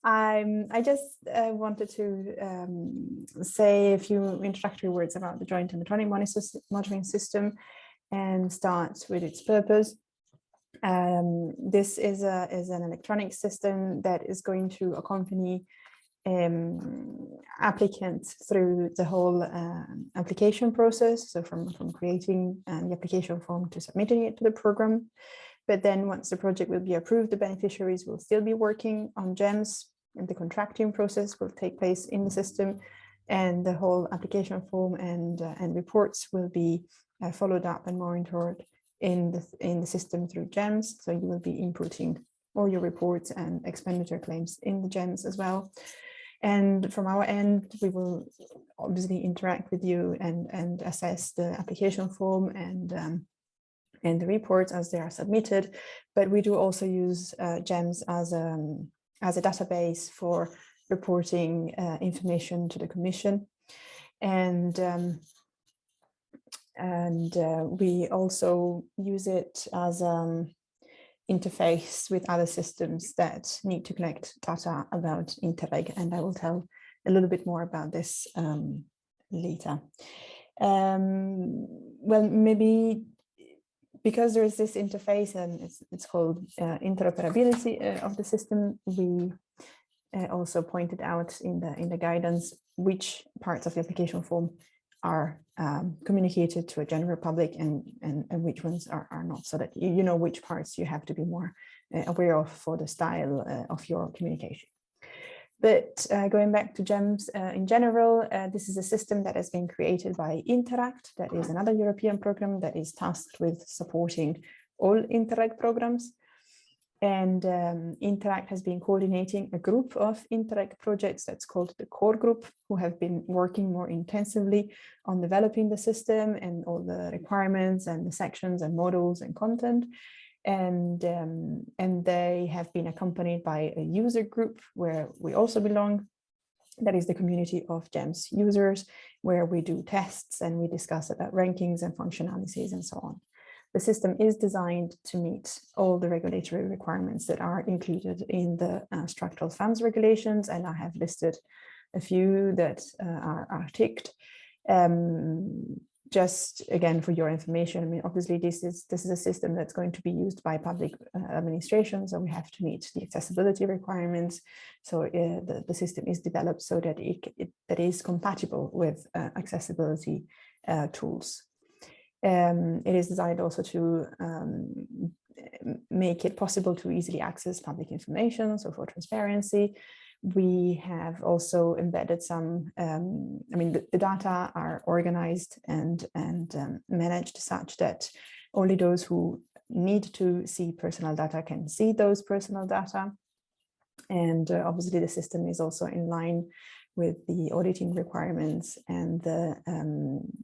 I just wanted to say a few introductory words about the joint electronic monitoring system and start with its purpose. This is an electronic system that is going to accompany applicants through the whole application process. So from creating the application form to submitting it to the program. But then once the project will be approved, the beneficiaries will still be working on Jems, and the contracting process will take place in the system, and the whole application form and reports will be followed up and monitored in the system through Jems. So you will be inputting all your reports and expenditure claims in the Jems as well. And from our end, we will obviously interact with you and assess the application form and the reports as they are submitted. But we do also use Jems as a database for reporting information to the Commission. And we also use it as interface with other systems that need to collect data about Interreg, and I will tell a little bit more about this later. Well, maybe because there is this interface and it's called interoperability of the system, we also pointed out in the guidance which parts of the application form are communicated to a general public and which ones are not, so that you know which parts you have to be more aware of for the style of your communication. But going back to Jems in general, this is a system that has been created by Interact, that is another European program that is tasked with supporting all Interreg programs. And Interact has been coordinating a group of Interreg projects that's called the core group, who have been working more intensively on developing the system and all the requirements and the sections and modules and content. And they have been accompanied by a user group where we also belong. That is the community of Jems users, where we do tests and we discuss about rankings and functionalities and so on. The system is designed to meet all the regulatory requirements that are included in the structural funds regulations, and I have listed a few that are ticked. Just again for your information, I mean, obviously this is a system that's going to be used by public administration, so we have to meet the accessibility requirements. So the system is developed so that it is compatible with accessibility tools. It is designed also to make it possible to easily access public information, so for transparency. We have also embedded some, I mean, the data are organized and managed such that only those who need to see personal data can see those personal data. And obviously the system is also in line with the auditing requirements and the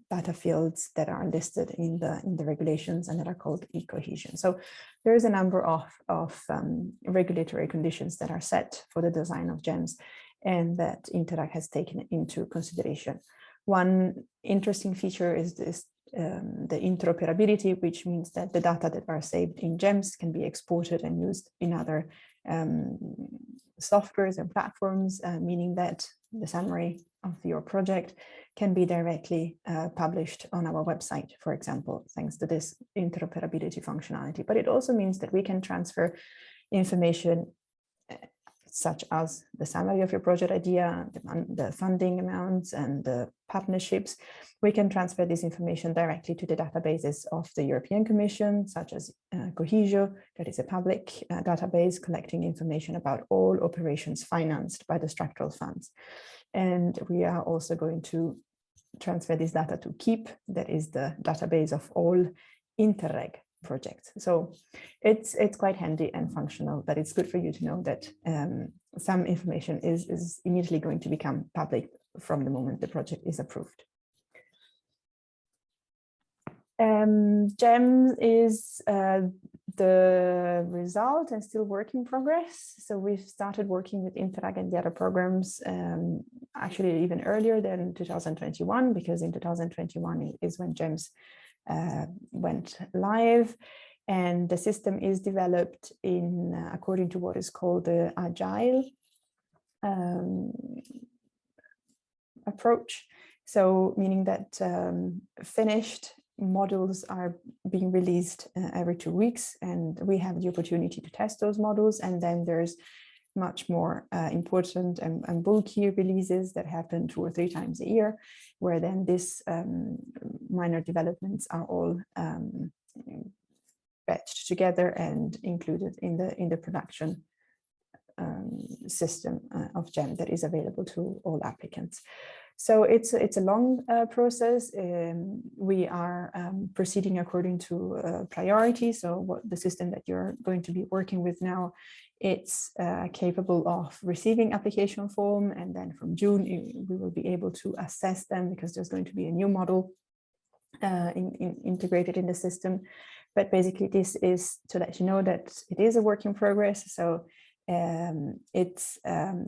data fields that are listed in the regulations and that are called e-cohesion. So there is a number of regulatory conditions that are set for the design of Jems and that Interact has taken into consideration. One interesting feature is this, the interoperability, which means that the data that are saved in Jems can be exported and used in other softwares and platforms, meaning that the summary of your project can be directly published on our website, for example, thanks to this interoperability functionality. But it also means that we can transfer information such as the summary of your project idea, the funding amounts and the partnerships. We can transfer this information directly to the databases of the European Commission, such as Cohesio, that is a public database collecting information about all operations financed by the structural funds. And we are also going to transfer this data to KEEP, that is the database of all Interreg projects. So it's quite handy and functional, but it's good for you to know that some information is immediately going to become public from the moment the project is approved. Jems is the result and still work in progress. So we've started working with Interreg and the other programs actually even earlier than 2021, because in 2021 is when Jems went live. And the system is developed in according to what is called the agile approach. So meaning that finished models are being released every 2 weeks, and we have the opportunity to test those models. And then there's much more important and bulky releases that happen 2 or 3 times a year, where then these minor developments are all batched together and included in the production system of GEM that is available to all applicants. So it's a long process. We are proceeding according to priority. So what the system that you're going to be working with now, it's capable of receiving application form, and then from June we will be able to assess them, because there's going to be a new model integrated in the system. But basically this is to let you know that it is a work in progress. So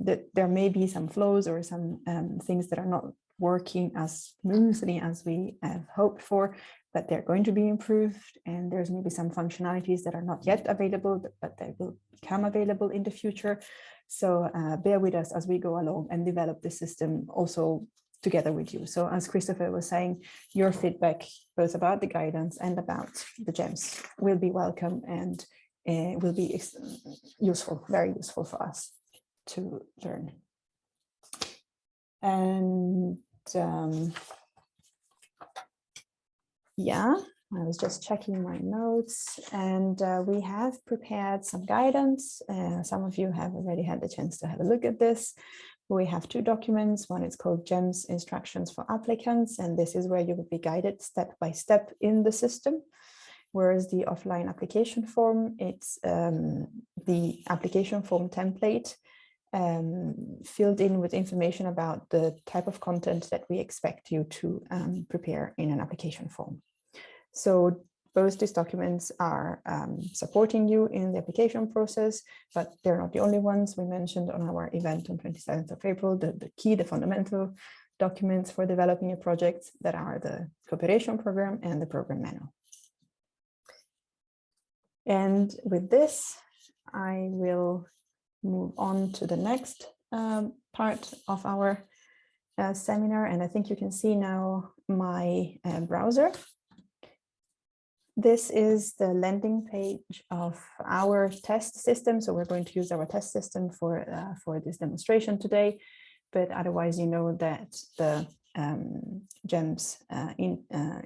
that there may be some flaws or some things that are not working as smoothly as we have hoped for, but they're going to be improved. And there's maybe some functionalities that are not yet available, but they will become available in the future. So bear with us as we go along and develop the system also together with you. So as Christopher was saying, your feedback both about the guidance and about the GEMS will be welcome, and will be useful, very useful for us to learn. And yeah, I was just checking my notes, and we have prepared some guidance. Some of you have already had the chance to have a look at this. We have 2 documents. One is called GEMS Instructions for Applicants, and this is where you will be guided step by step in the system. Whereas the offline application form, it's the application form template filled in with information about the type of content that we expect you to prepare in an application form. So both these documents are supporting you in the application process, but they're not the only ones. We mentioned on our event on 27th of April, the fundamental documents for developing a project, that are the cooperation program and the program manual. And with this, I will move on to the next part of our seminar. And I think you can see now my browser. This is the landing page of our test system. So we're going to use our test system for this demonstration today. But otherwise, you know that the GEMS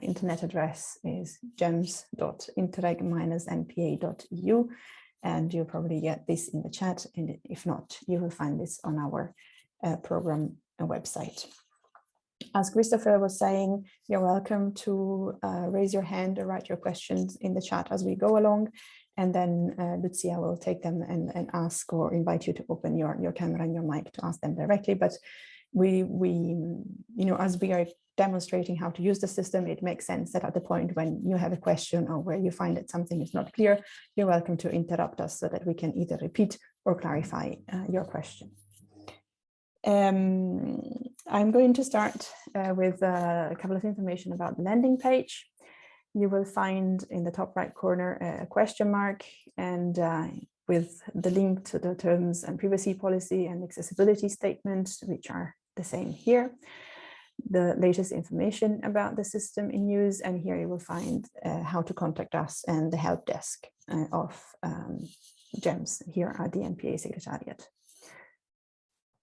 internet address is gems.interreg-npa.eu, and you'll probably get this in the chat, and if not, you will find this on our program website. As Christopher was saying, you're welcome to raise your hand or write your questions in the chat as we go along, and then Lucia will take them and ask or invite you to open your camera and your mic to ask them directly. But we as we are demonstrating how to use the system, it makes sense that at the point when you have a question or where you find that something is not clear, you're welcome to interrupt us so that we can either repeat or clarify your question. I'm going to start with a couple of information about the landing page. You will find in the top right corner a question mark, and with the link to the terms and privacy policy and accessibility statement, which are the same here, the latest information about the system in use, and here you will find how to contact us and the help desk of GEMS here at the NPA Secretariat.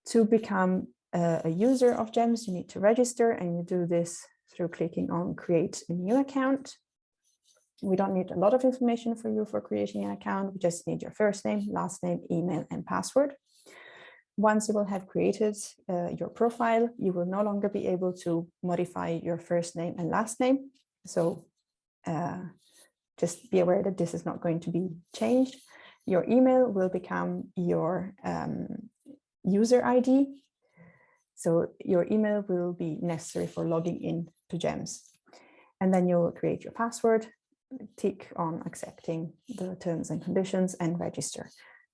To become a user of GEMS, you need to register, and you do this through clicking on Create a New Account. We don't need a lot of information for you for creating an account. We just need your first name, last name, email, and password. Once you will have created your profile, you will no longer be able to modify your first name and last name. So just be aware that this is not going to be changed. Your email will become your user ID. So your email will be necessary for logging in to GEMS. And then you'll create your password, tick on accepting the terms and conditions, and register.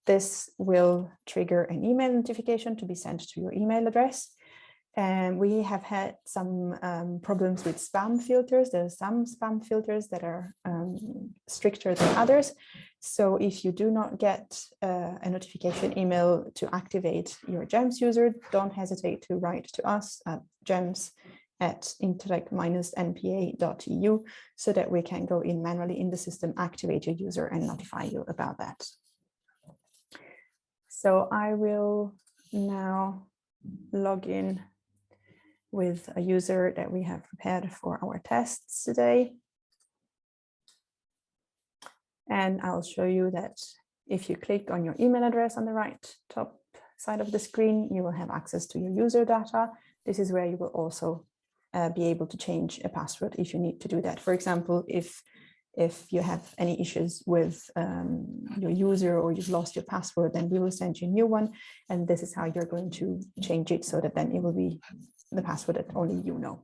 This will trigger an email notification to be sent to your email address. And we have had some problems with spam filters. There are some spam filters that are stricter than others. So if you do not get a notification email to activate your Jems user, don't hesitate to write to us at jems@interreg-npa.eu so that we can go in manually in the system, activate your user and notify you about that. So I will now log in with a user that we have prepared for our tests today. And I'll show you that if you click on your email address on the right top side of the screen, you will have access to your user data. This is where you will also be able to change a password if you need to do that. For example, if you have any issues with your user or you've lost your password, then we will send you a new one. And this is how you're going to change it so that then it will be the password that only you know.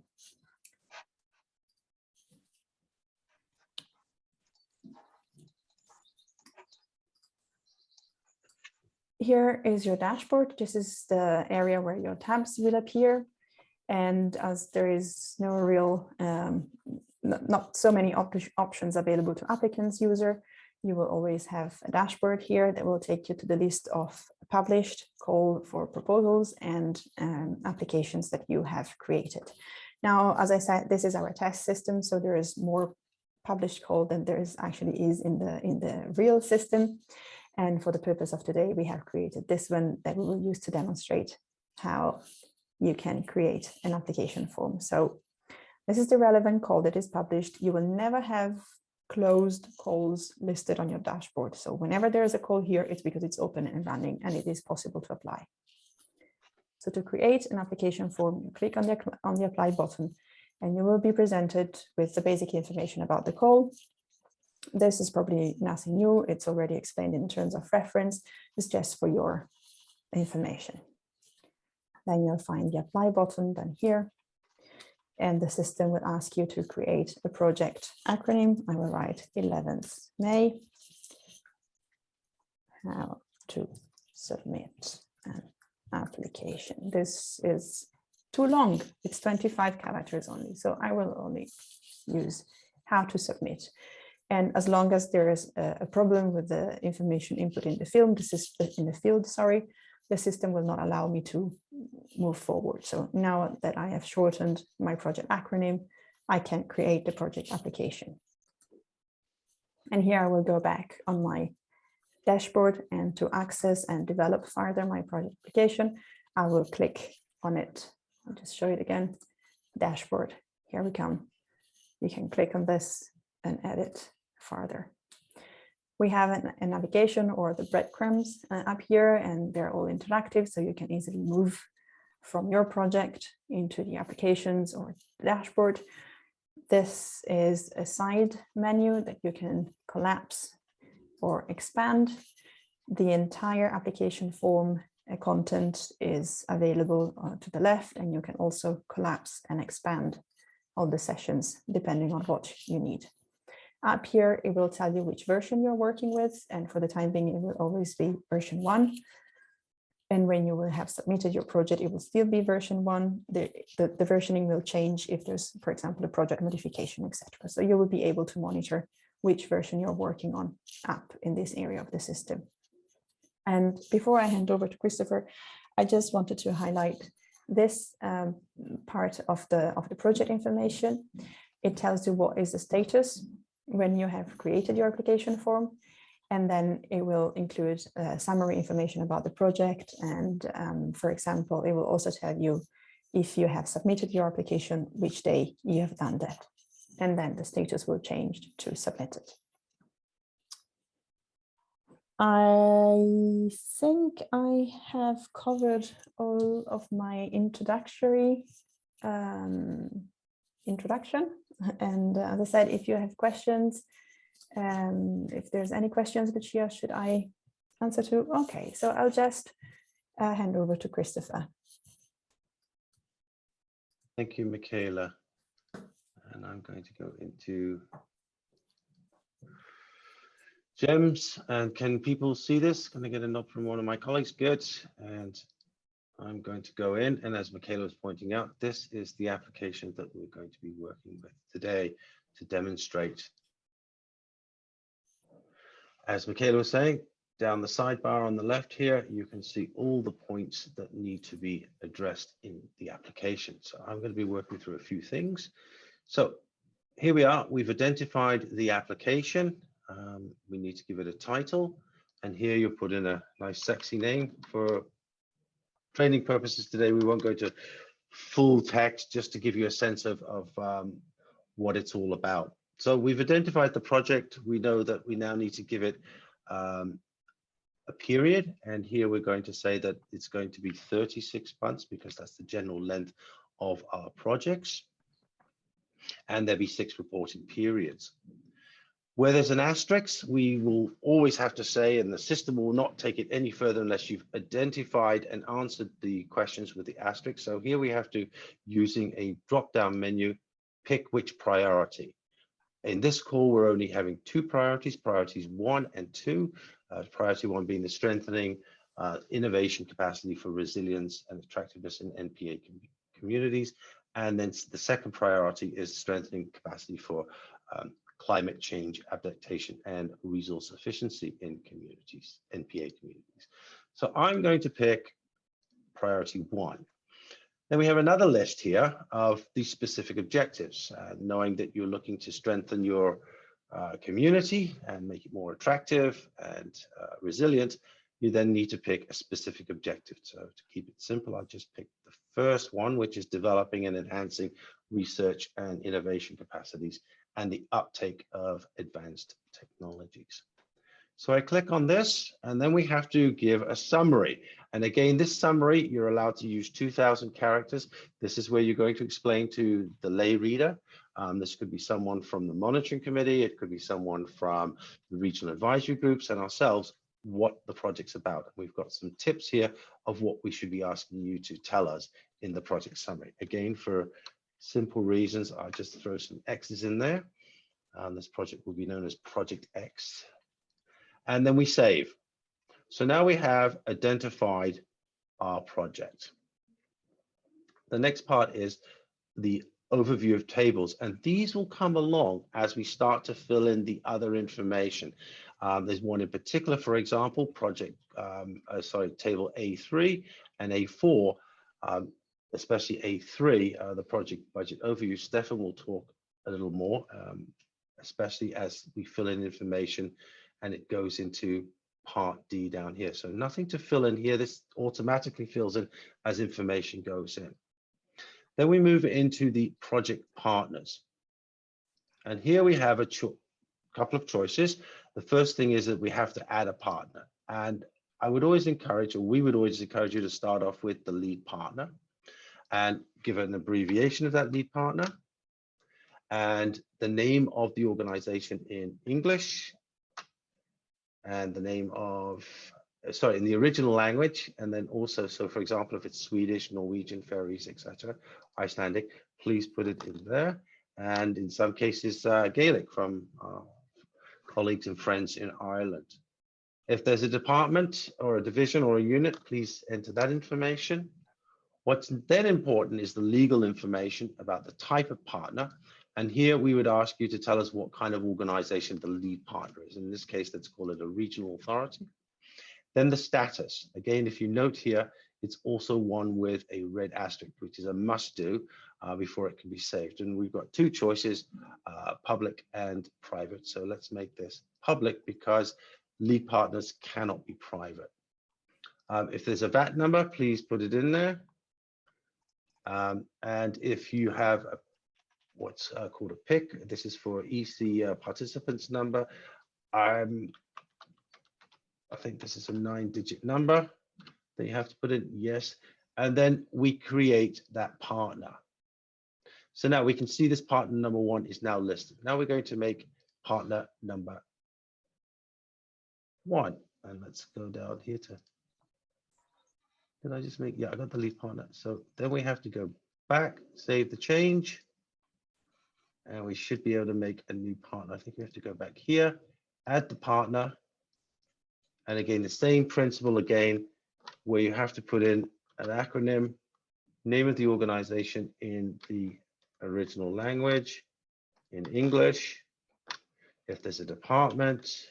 Here is your dashboard. This is the area where your tabs will appear. And as there is no real, not so many options available to applicants user, you will always have a dashboard here that will take you to the list of published call for proposals and applications that you have created. Now, as I said, this is our test system, so there is more published call than there is actually in the real system. And for the purpose of today, we have created this one that we will use to demonstrate how you can create an application form. So this is the relevant call that is published. You will never have closed calls listed on your dashboard. So whenever there is a call here, it's because it's open and running and it is possible to apply. So to create an application form, you click on the apply button and you will be presented with the basic information about the call. This is probably nothing new. It's already explained in terms of reference. It's just for your information. Then you'll find the apply button down here. And the system will ask you to create a project acronym. I will write 11th May. How to submit an application. This is too long. It's 25 characters only. So I will only use how to submit. And as long as there is a problem with the information input in the field, the system will not allow me to move forward. So now that I have shortened my project acronym, I can create the project application. And here I will go back on my dashboard, and to access and develop further my project application, I will click on it. I'll just show it again. Dashboard, here we come. You can click on this and edit further. We have a navigation or the breadcrumbs up here, and they're all interactive, so you can easily move from your project into the applications or the dashboard. This is a side menu that you can collapse or expand. The entire application form content is available to the left, and you can also collapse and expand all the sessions depending on what you need. Up here, it will tell you which version you're working with, and for the time being, it will always be version 1. And when you will have submitted your project, it will still be version 1. The versioning will change if there's, for example, a project modification, etc. So you will be able to monitor which version you're working on up in this area of the system. And before I hand over to Christopher, I just wanted to highlight this part of the project information. It tells you what is the status when you have created your application form, and then it will include summary information about the project. And for example, it will also tell you if you have submitted your application, which day you have done that. And then the status will change to submitted. I think I have covered all of my introduction. And as I said, if you have questions, if there's any questions, Lucia, should I answer to? Okay, so I'll just hand over to Christopher. Thank you, Michaela. And I'm going to go into Jems. And can people see this? Can I get a nod from one of my colleagues? Good. And I'm going to go in, and as Michaela was pointing out, this is the application that we're going to be working with today to demonstrate. As Michaela was saying, down the sidebar on the left here, you can see all the points that need to be addressed in the application. So I'm going to be working through a few things. So here we are. We've identified the application. We need to give it a title. And here you put in a nice sexy name. For training purposes today, we won't go to full text, just to give you a sense of what it's all about. So we've identified the project. We know that we now need to give it a period. And here we're going to say that it's going to be 36 months because that's the general length of our projects. And there'll be 6 reporting periods. Where there's an asterisk, we will always have to say, and the system will not take it any further unless you've identified and answered the questions with the asterisk. So here we have to, using a drop-down menu, pick which priority. In this call, we're only having 2 priorities, priorities 1 and 2. Priority 1 being the strengthening innovation capacity for resilience and attractiveness in NPA communities. And then the second priority is strengthening capacity for climate change adaptation and resource efficiency in communities, NPA communities. So I'm going to pick priority 1. Then we have another list here of the specific objectives, knowing that you're looking to strengthen your community and make it more attractive and resilient. You then need to pick a specific objective. So to keep it simple, I'll just pick the first one, which is developing and enhancing research and innovation capacities and the uptake of advanced technologies. So I click on this, and then we have to give a summary. And again, this summary, you're allowed to use 2,000 characters. This is where you're going to explain to the lay reader. This could be someone from the monitoring committee. It could be someone from the regional advisory groups and ourselves, what the project's about. We've got some tips here of what we should be asking you to tell us in the project summary. Again, for simple reasons, I'll just throw some X's in there. This project will be known as Project X. And then we save. So now we have identified our project. The next part is the overview of tables, and these will come along as we start to fill in the other information. There's one in particular, for example, table A3 and A4, especially A3, the project budget overview. Stefan will talk a little more, especially as we fill in information and it goes into part D down here. So nothing to fill in here. This automatically fills in as information goes in. Then we move into the project partners. And here we have a couple of choices. The first thing is that we have to add a partner. And I would always encourage, or we would always encourage you to start off with the lead partner and give an abbreviation of that lead partner and the name of the organization in English and the name of, in the original language. And then also, so for example, if it's Swedish, Norwegian, Faroese, etc., Icelandic, please put it in there. And in some cases, Gaelic from colleagues and friends in Ireland. If there's a department or a division or a unit, please enter that information. What's then important is the legal information about the type of partner. And here we would ask you to tell us what kind of organization the lead partner is. In this case, let's call it a regional authority. Then the status. Again, if you note here, it's also one with a red asterisk, which is a must do before it can be saved. And we've got 2 choices, public and private. So let's make this public because lead partners cannot be private. If there's a VAT number, please put it in there. And if you have what's called a PIC, this is for EC participants number. I think this is a 9-digit number that you have to put in, yes. And then we create that partner. So now we can see this partner number 1 is now listed. Now we're going to make partner number 1. And let's go down here to, did I just make, yeah, I got the lead partner. So then we have to go back, save the change. And we should be able to make a new partner. I think we have to go back here, add the partner. And again, the same principle again, where you have to put in an acronym, name of the organization in the original language, in English, if there's a department,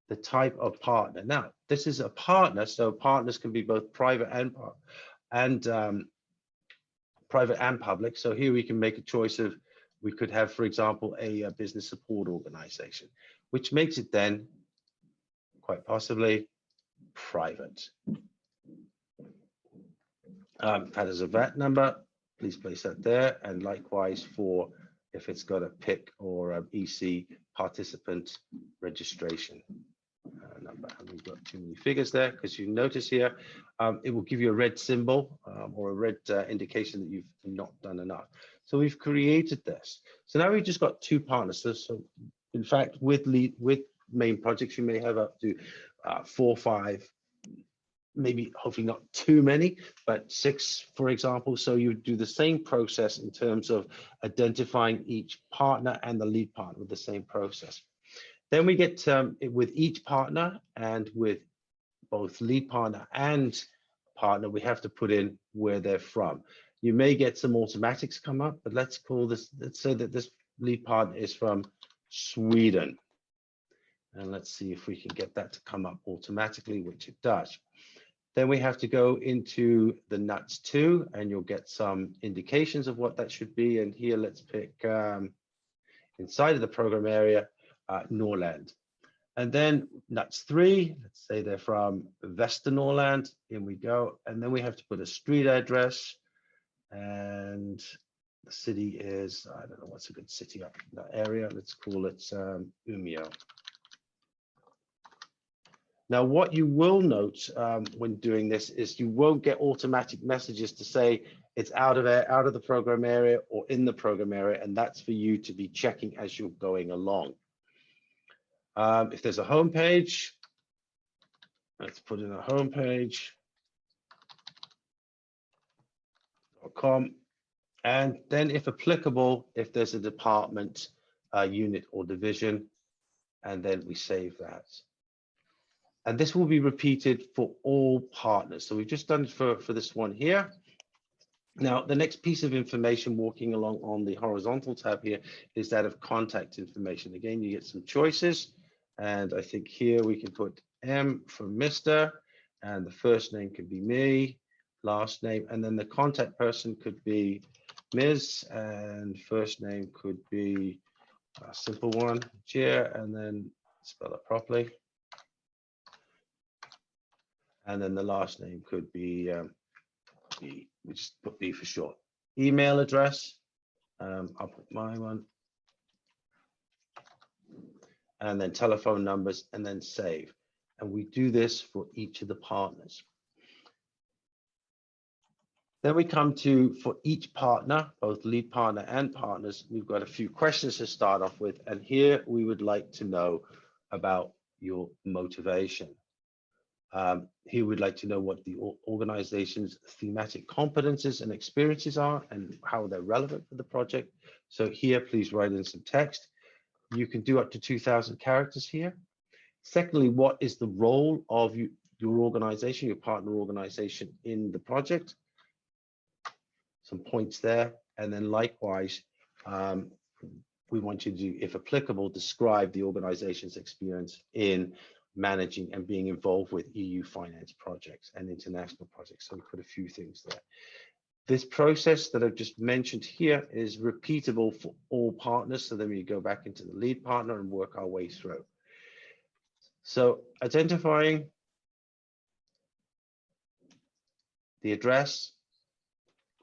the type of partner. Now, this is a partner, so partners can be both private and public. So here we can make a choice of, we could have, for example, a business support organization, which makes it then quite possibly private. That is a VAT number, please place that there. And likewise for if it's got a PIC or an EC participant registration number. And we've got too many figures there because you notice here, it will give you a red symbol or a red indication that you've not done enough. So we've created this. So now we've just got two partners. So in fact, with main projects, you may have up to 4 or 5, maybe hopefully not too many, but 6, for example. So you do the same process in terms of identifying each partner and the lead partner with the same process. Then we get with each partner and with both lead partner and partner, we have to put in where they're from. You may get some automatics come up, but let's say that this lead partner is from Sweden. And let's see if we can get that to come up automatically, which it does. Then we have to go into the nuts 2, and you'll get some indications of what that should be. And here, let's pick inside of the program area, Norrland. And then nuts 3, let's say they're from Västernorrland. In we go. And then we have to put a street address. And the city is, I don't know what's a good city up in that area. Let's call it Umeå. Now, what you will note when doing this is you won't get automatic messages to say it's out of the program area or in the program area, and that's for you to be checking as you're going along. If there's a home page, let's put in a home page. .com, and then if applicable, if there's a department, unit or division, and then we save that. And this will be repeated for all partners. So we've just done it for this one here. Now, the next piece of information walking along on the horizontal tab here is that of contact information. Again, you get some choices. And I think here we can put M for Mr. And the first name could be me, last name. And then the contact person could be Ms. And first name could be a simple one, Chair, and then spell it properly. And then the last name could be B. We just put B for short. Email address, I'll put my one. And then telephone numbers, and then save. And we do this for each of the partners. Then we come to, for each partner, both lead partner and partners, we've got a few questions to start off with. And here we would like to know about your motivation. Here we'd like to know what the organization's thematic competences and experiences are and how they're relevant for the project. So here, please write in some text. You can do up to 2,000 characters here. Secondly, what is the role of your organization, your partner organization in the project? Some points there. And then likewise, we want you to, if applicable, describe the organization's experience in managing and being involved with EU finance projects and international projects. So we put a few things there. This process that I've just mentioned here is repeatable for all partners. So then we go back into the lead partner and work our way through. So identifying the address,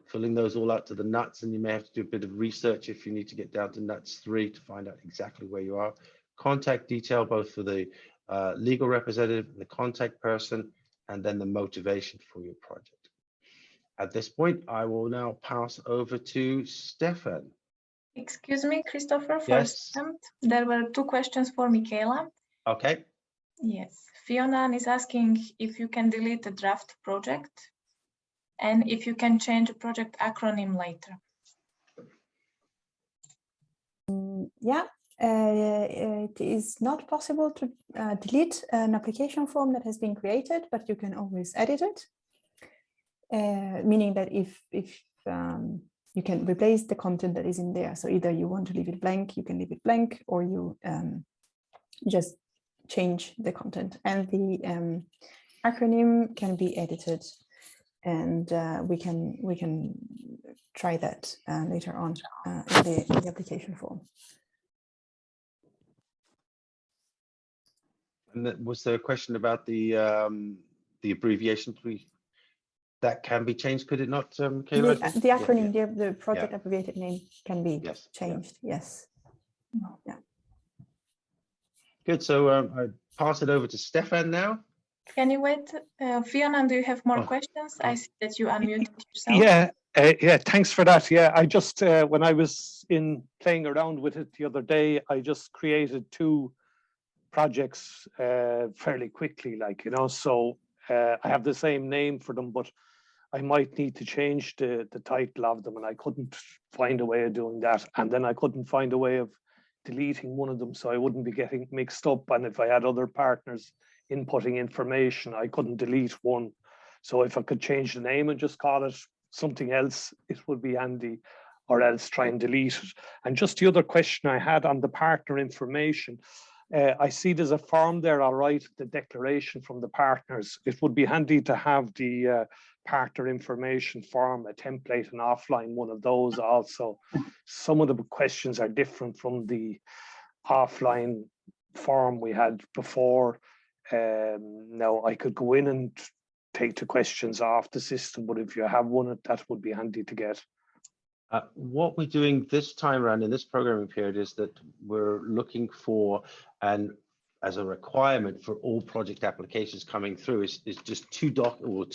filling those all out to the nuts, and you may have to do a bit of research if you need to get down to nuts 3 to find out exactly where you are. Contact detail, both for the legal representative, the contact person, and then the motivation for your project. At this point, I will now pass over to Stefan. Excuse me, Christopher, for Yes. a second. There were 2 questions for Michaela. Okay. Yes. Fiona is asking if you can delete the draft project and if you can change a project acronym later. Yeah. It is not possible to delete an application form that has been created, but you can always edit it. meaning that if you can replace the content that is in there. So either you want to leave it blank, you can leave it blank, or you just change the content. And the acronym can be edited, and we can try that later on in the application form. And was there a question about the abbreviation? That can be changed, could it not, Kayla? The acronym, the project abbreviated name can be changed. Yes. Yeah. Good. So I pass it over to Stefan now. Can you wait? Fiona, do you have more questions? I see that you unmuted yourself. Yeah, thanks for that. Yeah, I just, when I was playing around with it the other day, I just created 2 projects fairly quickly, like, you know, so I have the same name for them, but I might need to change the title of them, and I couldn't find a way of doing that. And then I couldn't find a way of deleting one of them, so I wouldn't be getting mixed up. And if I had other partners inputting information, I couldn't delete one. So if I could change the name and just call it something else, it would be handy, or else try and delete it. And just the other question I had on the partner information, I see there's a form there, all right, the declaration from the partners. It would be handy to have the partner information form, a template, and offline one of those also. Some of the questions are different from the offline form we had before. Now I could go in and take the questions off the system, but if you have one, that would be handy to get. What we're doing this time around in this programming period is that we're looking for, and as a requirement for all project applications coming through, is just 2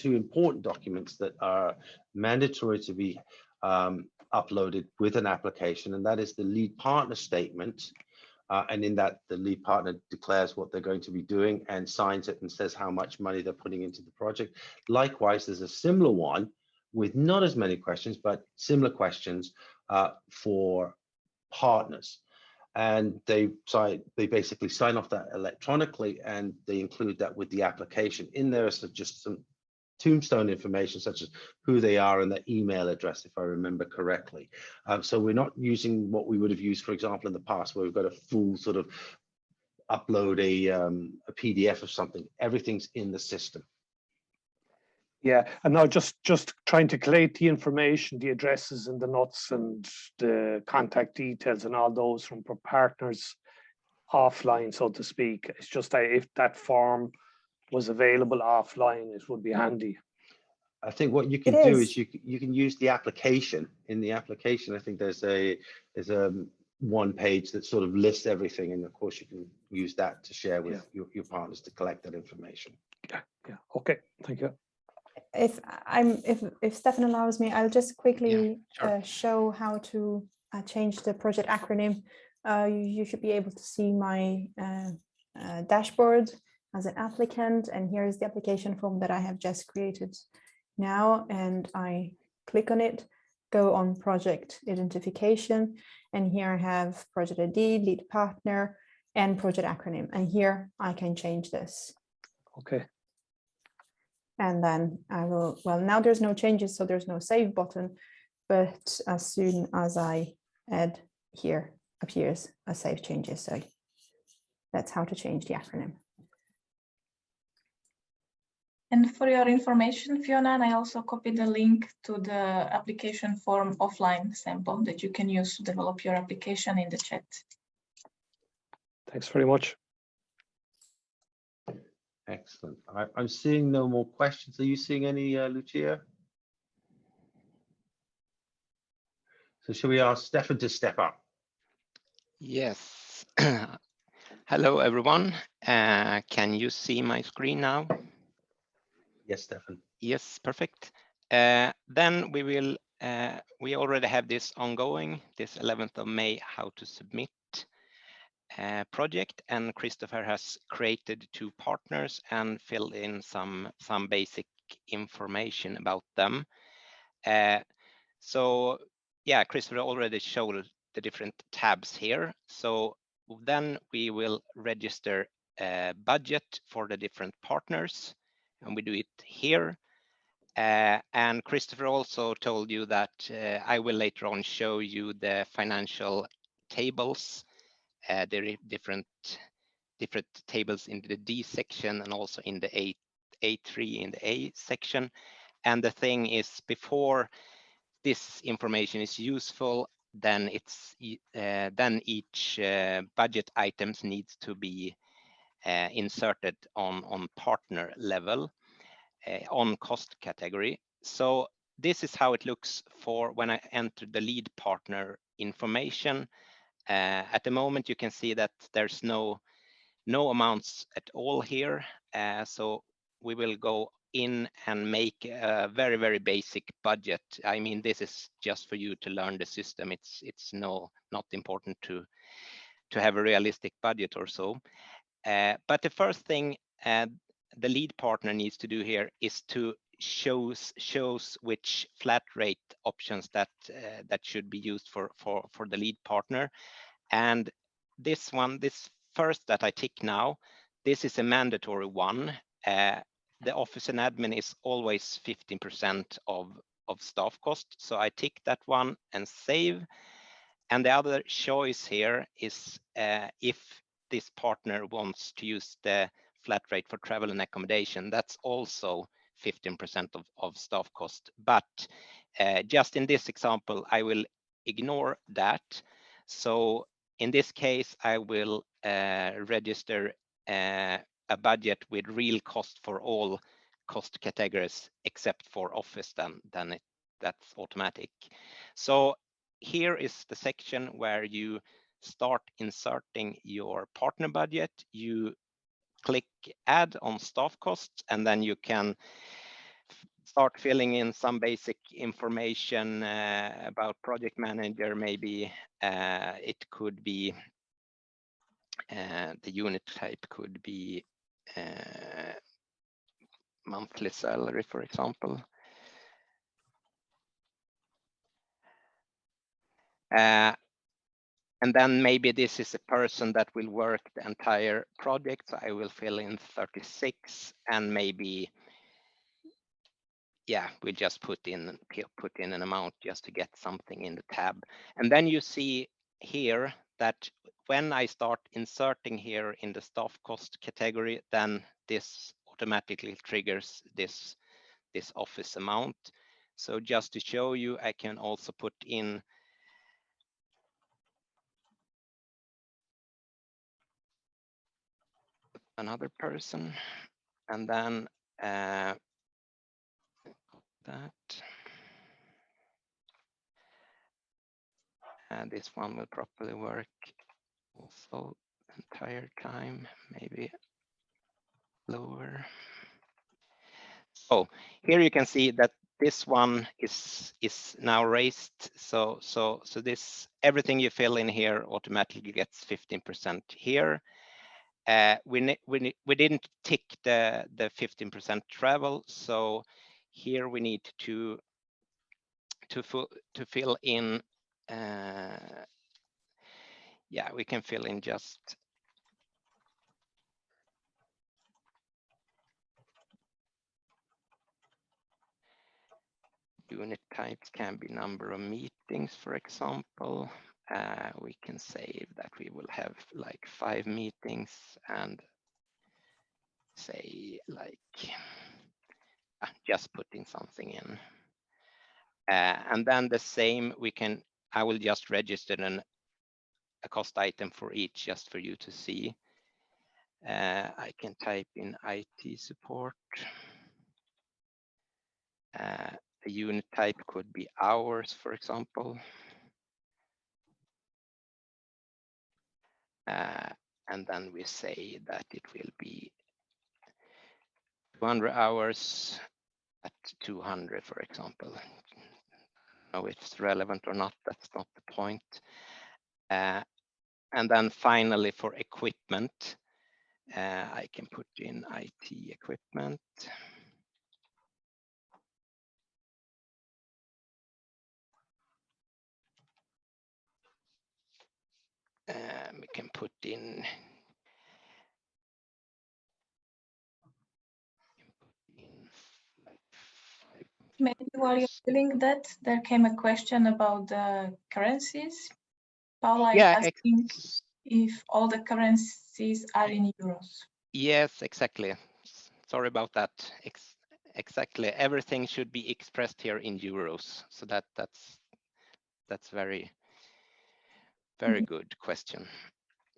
important documents that are mandatory to be uploaded with an application, and that is the lead partner statement. And in that, the lead partner declares what they're going to be doing and signs it and says how much money they're putting into the project. Likewise, there's a similar one with not as many questions, but similar questions for partners. And they basically sign off that electronically, and they include that with the application. In there is just some tombstone information, such as who they are and their email address, if I remember correctly. So we're not using what we would have used, for example, in the past, where we've got a full sort of upload a PDF of something. Everything's in the system. Yeah, and now just trying to collate the information, the addresses and the nuts and the contact details and all those from partners offline, so to speak. It's just that if that form was available offline, it would be handy. I think what you can do is you can use the application. In the application, I think there's a one page that sort of lists everything, and of course you can use that to share with your partners to collect that information. Yeah. Okay, thank you. If Stefan allows me, I'll just quickly show how to change the project acronym. You should be able to see my dashboard as an applicant, and here is the application form that I have just created now, and I click on it, go on project identification, and here I have project ID, lead partner, and project acronym, and here I can change this. Okay. And then I will, well, now there's no changes, so there's no save button, but as soon as I add here appears a save changes. So that's how to change the acronym. And for your information, Fiona, I also copied the link to the application form offline sample that you can use to develop your application in the chat. Thanks very much. Excellent. I'm seeing no more questions. Are you seeing any, Lucia? So shall we ask Stefan to step up? Yes. Hello, everyone. Can you see my screen now? Yes, Stefan. Yes, perfect. Then we will, we already have this ongoing, this 11th of May, how to submit project, and Christopher has created 2 partners and filled in some basic information about them. So yeah, Christopher already showed the different tabs here. So then we will register a budget for the different partners, and we do it here. And Christopher also told you that I will later on show you the financial tables, the different tables in the D section and also in the A3 in the A section. And the thing is, before this information is useful, then then each budget items needs to be inserted on partner level on cost category. So this is how it looks for when I enter the lead partner information. At the moment, you can see that there's no amounts at all here. So we will go in and make a very, very basic budget. I mean, this is just for you to learn the system. It's not important to have a realistic budget or so. But the first thing the lead partner needs to do here is to shows which flat rate options that should be used for the lead partner. And this first that I tick now, this is a mandatory one. The office and admin is always 15% of staff cost. So I tick that one and save. And the other choice here is if this partner wants to use the flat rate for travel and accommodation, that's also 15% of staff cost. But just in this example, I will ignore that. So in this case, I will register a budget with real cost for all cost categories except for office, then that's automatic. So here is the section where you start inserting your partner budget. You click add on staff costs, and then you can start filling in some basic information about project manager. Maybe it could be the unit type could be monthly salary, for example. And then maybe this is a person that will work the entire project. So I will fill in 36, and maybe, yeah, we'll just put in an amount just to get something in the tab. And then you see here that when I start inserting here in the staff cost category, then this automatically triggers this office amount. So just to show you, I can also put in another person, and then that, and this one will probably work also entire time, maybe lower. So here you can see that this one is now raised. So this, everything you fill in here automatically gets 15% here. We didn't tick the 15% travel, so here we need to fill in. Yeah, we can fill in just unit types can be number of meetings, for example. We can say that we will have like 5 meetings and say like just putting something in. And then the same, I will just register a cost item for each just for you to see. I can type in IT support. The unit type could be hours, for example. And then we say that it will be 200 hours at 200, for example. Now it's relevant or not, that's not the point. And then finally for equipment, I can put in IT equipment. We can put in like Maybe while you're doing that, there came a question about the currencies. Paula is asking if all the currencies are in euros. Yes, exactly. Sorry about that. Exactly. Everything should be expressed here in euros. So that's very good question.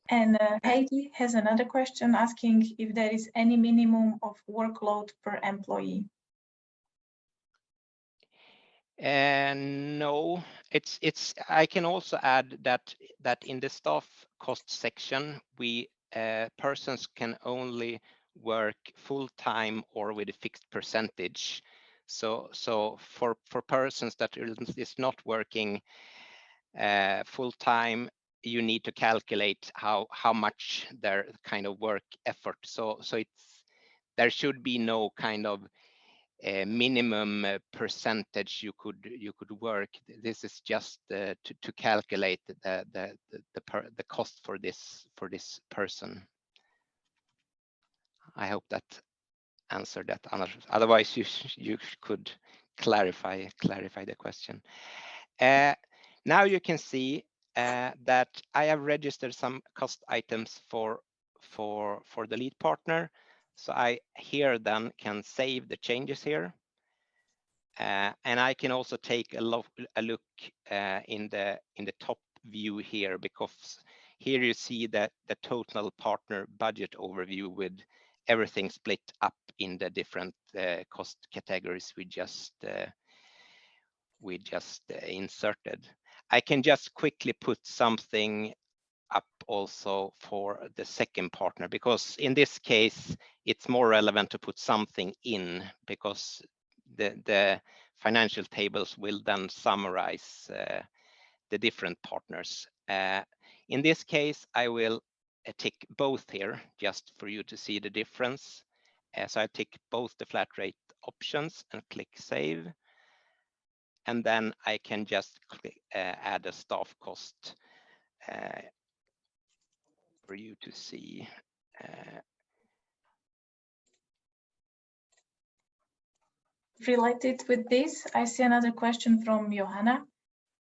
And Heidi has another question asking if there is any minimum of workload per employee. No, I can also add that in the staff cost section, we persons can only work full time or with a fixed percentage. So for persons that is not working full time, you need to calculate how much their kind of work effort. So there should be no kind of minimum percentage you could work. This is just to calculate the cost for this person. I hope that answered that. Otherwise, you could clarify the question. Now you can see that I have registered some cost items for the lead partner. So I here then can save the changes here. And I can also take a look in the top view here, because here you see that the total partner budget overview with everything split up in the different cost categories we just inserted. I can just quickly put something up also for the second partner, because in this case it's more relevant to put something in, because the financial tables will then summarize the different partners. In this case, I will tick both here just for you to see the difference. So I tick both the flat rate options and click save. And then I can just click, add a staff cost for you to see. Related with this, I see another question from Johanna.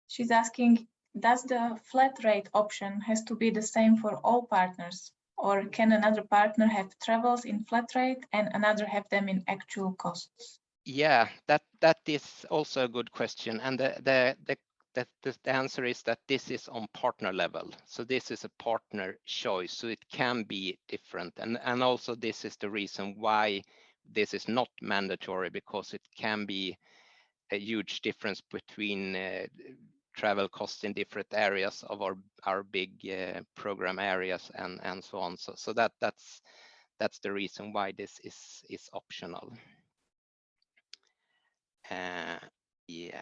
She's asking, does the flat rate option has to be the same for all partners, or can another partner have travels in flat rate and another have them in actual costs? Yeah, that is also a good question, and the answer is that this is on partner level. So this is a partner choice, so it can be different, and also this is the reason why this is not mandatory, because it can be a huge difference between travel costs in different areas of our big program areas and so on. So that's the reason why this is optional. Yeah.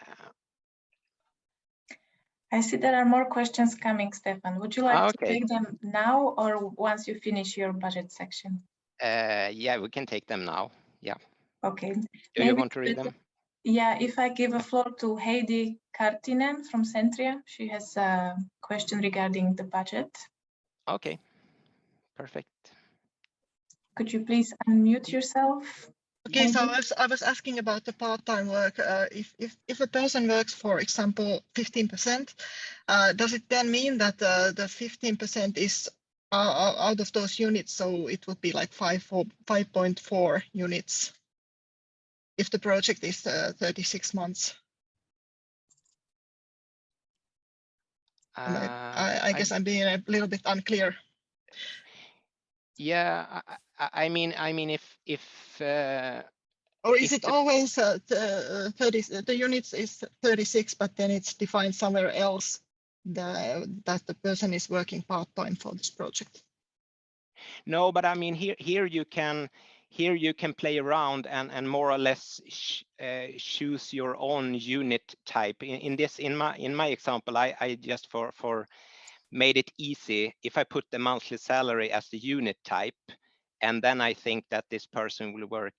I see there are more questions coming, Stefan. Would you like to take them now or once you finish your budget section? Yeah, we can take them now. Yeah. Okay. Do you want to read them? Yeah, if I give a floor to Heidi Kartinen from Centria, she has a question regarding the budget. Okay, perfect. Could you please unmute yourself? Okay, so I was asking about the part-time work. If a person works, for example, 15%, does it then mean that the 15% is out of those units? So it would be like 5.4 units if the project is 36 months. I guess I'm being a little bit unclear. Yeah, I mean, if or is it always 30? The units is 36, but then it's defined somewhere else that the person is working part-time for this project. No, but I mean here you can play around and more or less choose your own unit type. In my example, I just for made it easy. If I put the monthly salary as the unit type, and then I think that this person will work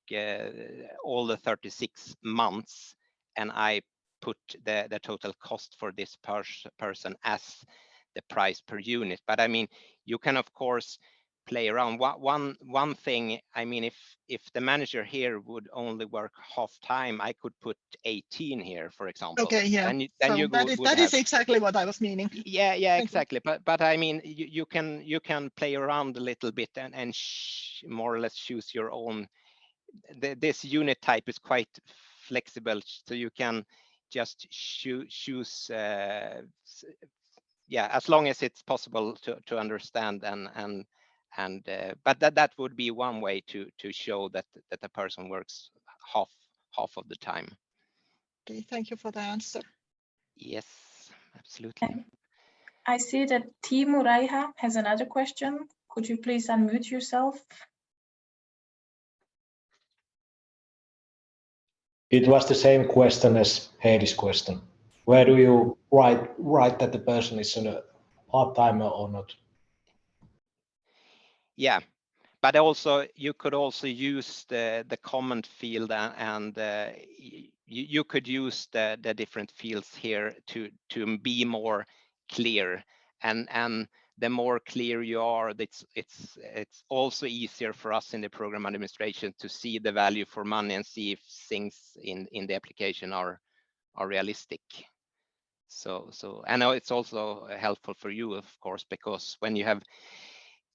all the 36 months, and I put the total cost for this person as the price per unit. But I mean, you can of course play around. One thing, I mean, if the manager here would only work half time, I could put 18 here, for example. Okay, yeah. Then So you that would is exactly what I was meaning. Yeah, Thank you. exactly. But I mean, you can play around a little bit and more or less choose your own. This unit type is quite flexible, so you can just choose. Yeah, as long as it's possible to understand but that would be one way to show that a person works half of the time. Okay, thank you for the answer. Yes, absolutely. I see that Timo Raiha has another question. Could you please unmute yourself? It was the same question as Heidi's question. Where do you write that the person is a part-timer or not? Yeah, but also you could also use the comment field and you could use the different fields here to be more clear, and the more clear you are, it's also easier for us in the program administration to see the value for money and see if things in the application are realistic. So I know it's also helpful for you, of course, because when you have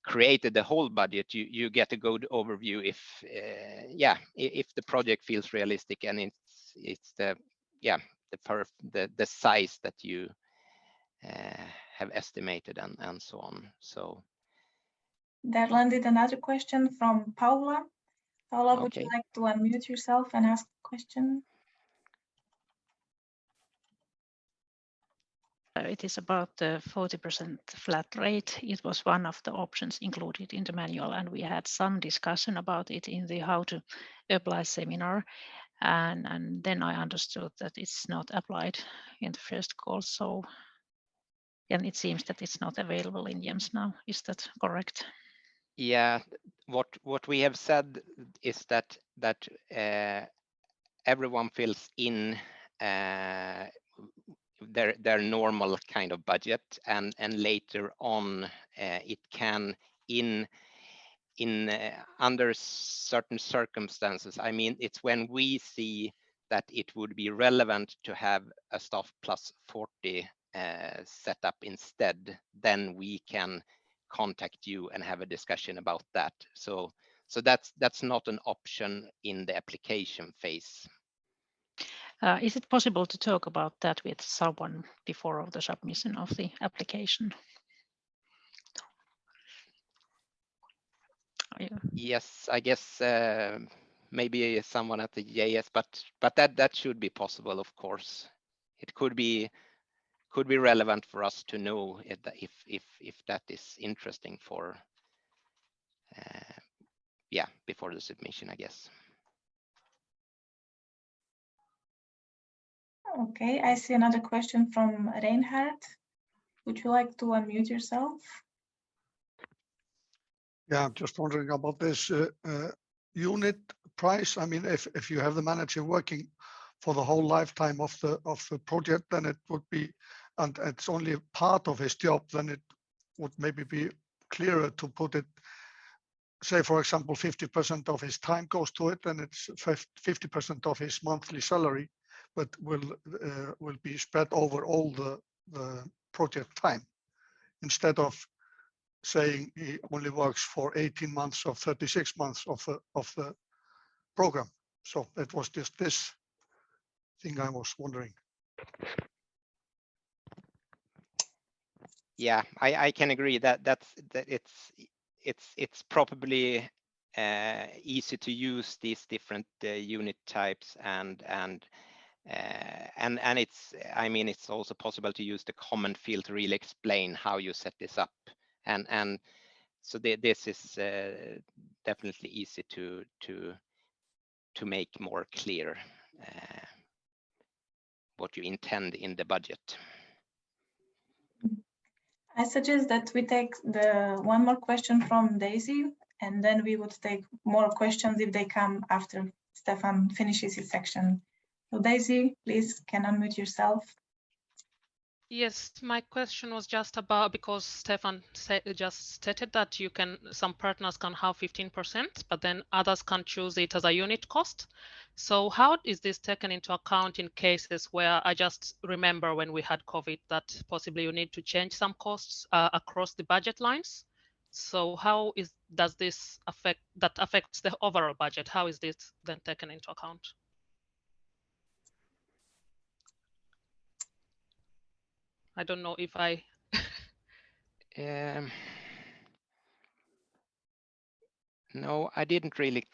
created the whole budget, you get a good overview if the project feels realistic and it's the size that you have estimated and so on. So There landed another question from Paula. Paula, would you okay. like to unmute yourself and ask a question? It is about the 40% flat rate. It was one of the options included in the manual, and we had some discussion about it in the how to apply seminar. And then I understood that it's not applied in the first call. So, and it seems that it's not available in Jems now. Is that correct? Yeah, what we have said is that everyone fills in their normal kind of budget, and later on it can under certain circumstances. I mean, it's when we see that it would be relevant to have a staff plus 40 set up instead, then we can contact you and have a discussion about that. So that's not an option in the application phase. Is it possible to talk about that with someone before the submission of the application? Yes, I guess maybe someone at the JS, but that should be possible, of course. It could be relevant for us to know if that is interesting for before the submission, I guess. Okay, I see another question from Reinhard. Would you like to unmute yourself? Yeah, I'm just wondering about this unit price. I mean, if you have the manager working for the whole lifetime of the project, then it would be, and it's only a part of his job, then it would maybe be clearer to put it, say, for example, 50% of his time goes to it, and it's 50% of his monthly salary, but will be spread over all the project time, instead of saying he only works for 18 months or 36 months of the program. So it was just this thing I was wondering. Yeah, I can agree that it's probably easy to use these different unit types and it's, I mean, it's also possible to use the comment field to really explain how you set this up, and so this is definitely easy to make more clear what you intend in the budget. I suggest that we take one more question from Daisy, and then we would take more questions if they come after Stefan finishes his section. So Daisy, please can unmute yourself. Yes, my question was just about, because Stefan just stated that some partners can have 15%, but then others can choose it as a unit cost. So how is this taken into account in cases where I just remember when we had COVID that possibly you need to change some costs across the budget lines? So how does this affects the overall budget? How is this then taken into account? I don't know if I No, I didn't really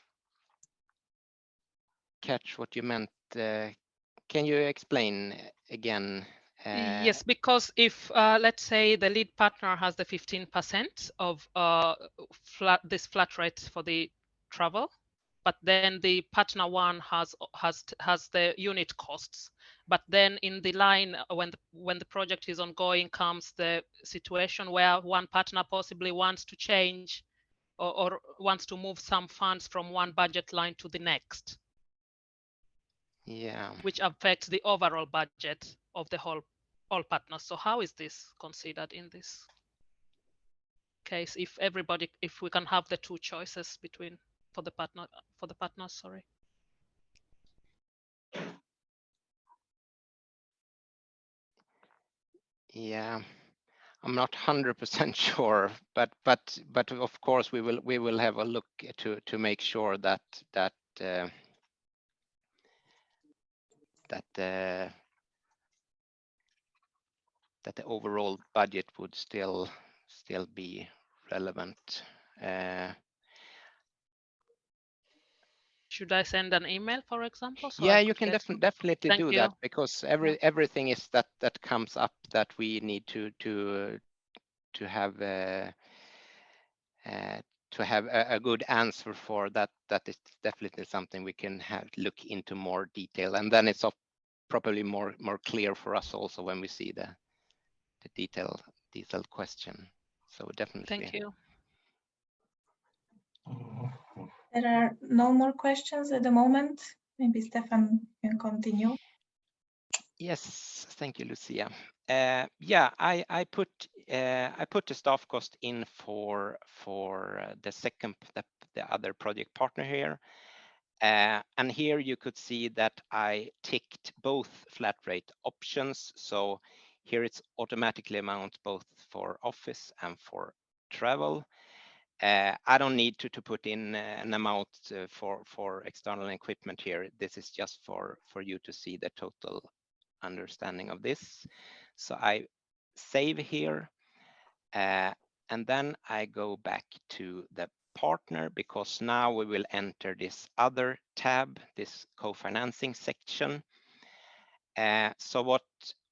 catch what you meant. Can you explain again? Yes, because if let's say the lead partner has the 15% of this flat rate for the travel, but then the partner one has the unit costs. But then in the line when the project is ongoing comes the situation where one partner possibly wants to change or wants to move some funds from one budget line to the next. Yeah. Which affects the overall budget of the all partners. So how is this considered in this case if we can have the two choices between for the partners, sorry. Yeah, I'm not 100% sure, but of course we will have a look to make sure that the overall budget would still be relevant. Should I send an email, for example? So yeah, you can definitely do that, because everything is that comes up that we need to have a good answer for. That is definitely something we can look into more detail, and then it's probably more clear for us also when we see the detailed question. So definitely. Thank you. There are no more questions at the moment. Maybe Stefan can continue. Yes, thank you, Lucia. Yeah, I put the staff cost in for the second the other project partner here, and here you could see that I ticked both flat rate options. So here it's automatically amount both for office and for travel. I don't need to put in an amount for external equipment here. This is just for you to see the total understanding of this. So I save here, and then I go back to the partner, because now we will enter this other tab, this co-financing section. So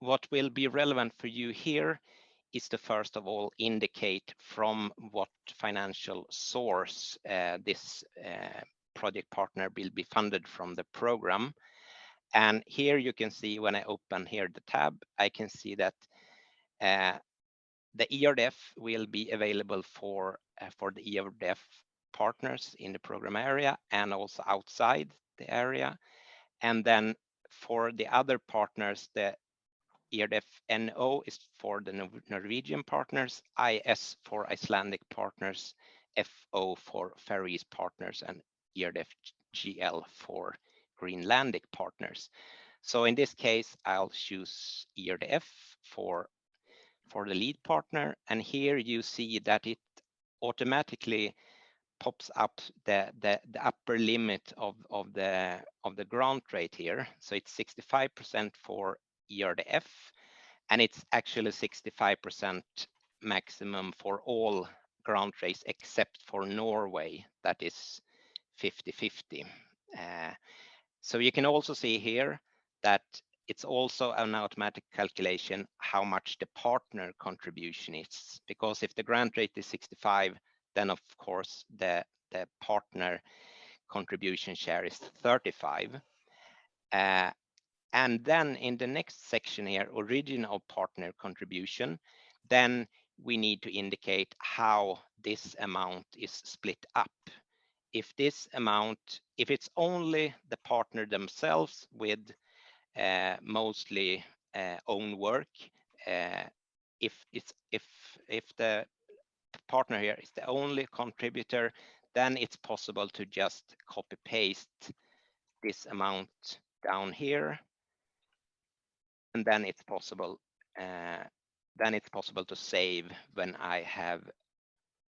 what will be relevant for you here is to first of all indicate from what financial source this project partner will be funded from the program. And here you can see, when I open here the tab, I can see that the ERDF will be available for the ERDF partners in the program area and also outside the area. And then for the other partners, the ERDF NO is for the Norwegian partners, IS for Icelandic partners, FO for Faroese partners, and ERDF GL for Greenlandic partners. So in this case, I'll choose ERDF for the lead partner, and here you see that it automatically pops up the upper limit of the grant rate here. So it's 65% for ERDF, and it's actually 65% maximum for all grant rates except for Norway, that is 50-50. So you can also see here that it's also an automatic calculation how much the partner contribution is, because if the grant rate is 65, then of course the partner contribution share is 35. And then in the next section here, original partner contribution, then we need to indicate how this amount is split up. If this amount, if it's only the partner themselves with mostly own work, if the partner here is the only contributor, then it's possible to just copy paste this amount down here, and then it's possible to save when I have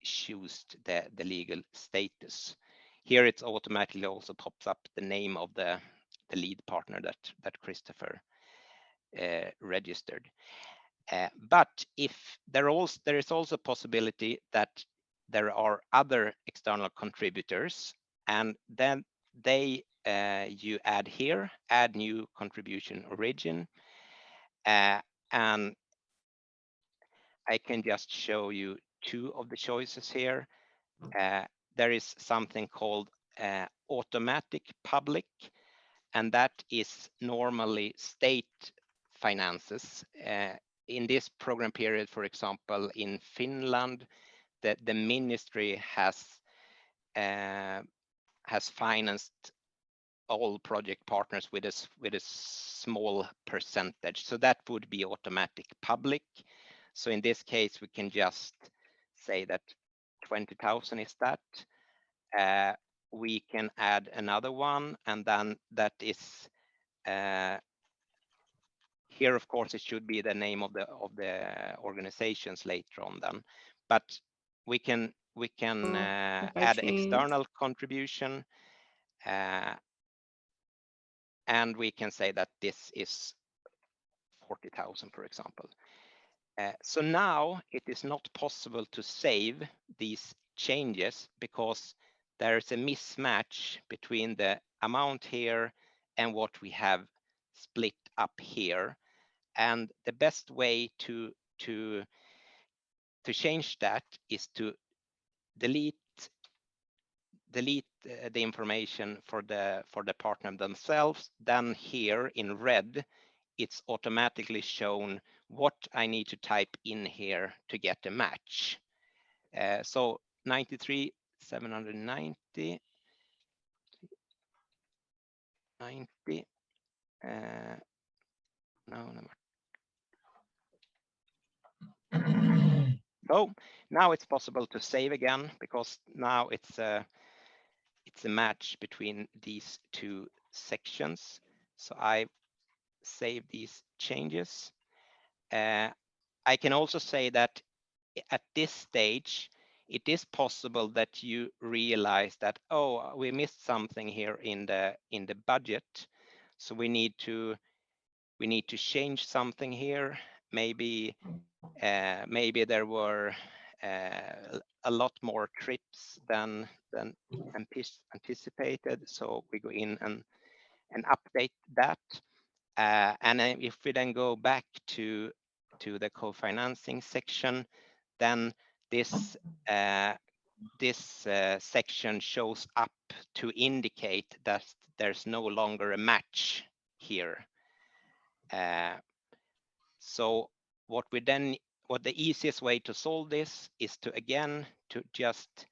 chosen the legal status. Here it automatically also pops up the name of the lead partner that Christopher registered. But if there is also a possibility that there are other external contributors, and then you add here, add new contribution origin, and I can just show you two of the choices here. There is something called automatic public, and that is normally state finances. In this program period, for example, in Finland, the ministry has financed all project partners with a small percentage. So that would be automatic public. So in this case, we can just say that 20,000 is that. We can add another one, and then that is here, of course, it should be the name of the organizations later on then. But we can add external contribution, and we can say that this is 40,000, for example. So now it is not possible to save these changes because there is a mismatch between the amount here and what we have split up here. And the best way to change that is to delete the information for the partner themselves. Then here in red, it's automatically shown what I need to type in here to get a match. So 93,790, 90. No. So now it's possible to save again because now it's a match between these two sections. So I save these changes. I can also say that at this stage, it is possible that you realize that, oh, we missed something here in the budget. So we need to change something here. Maybe there were a lot more trips than anticipated. So we go in and update that. And if we then go back to the co-financing section, then this section shows up to indicate that there's no longer a match here. So what the easiest way to solve this is to just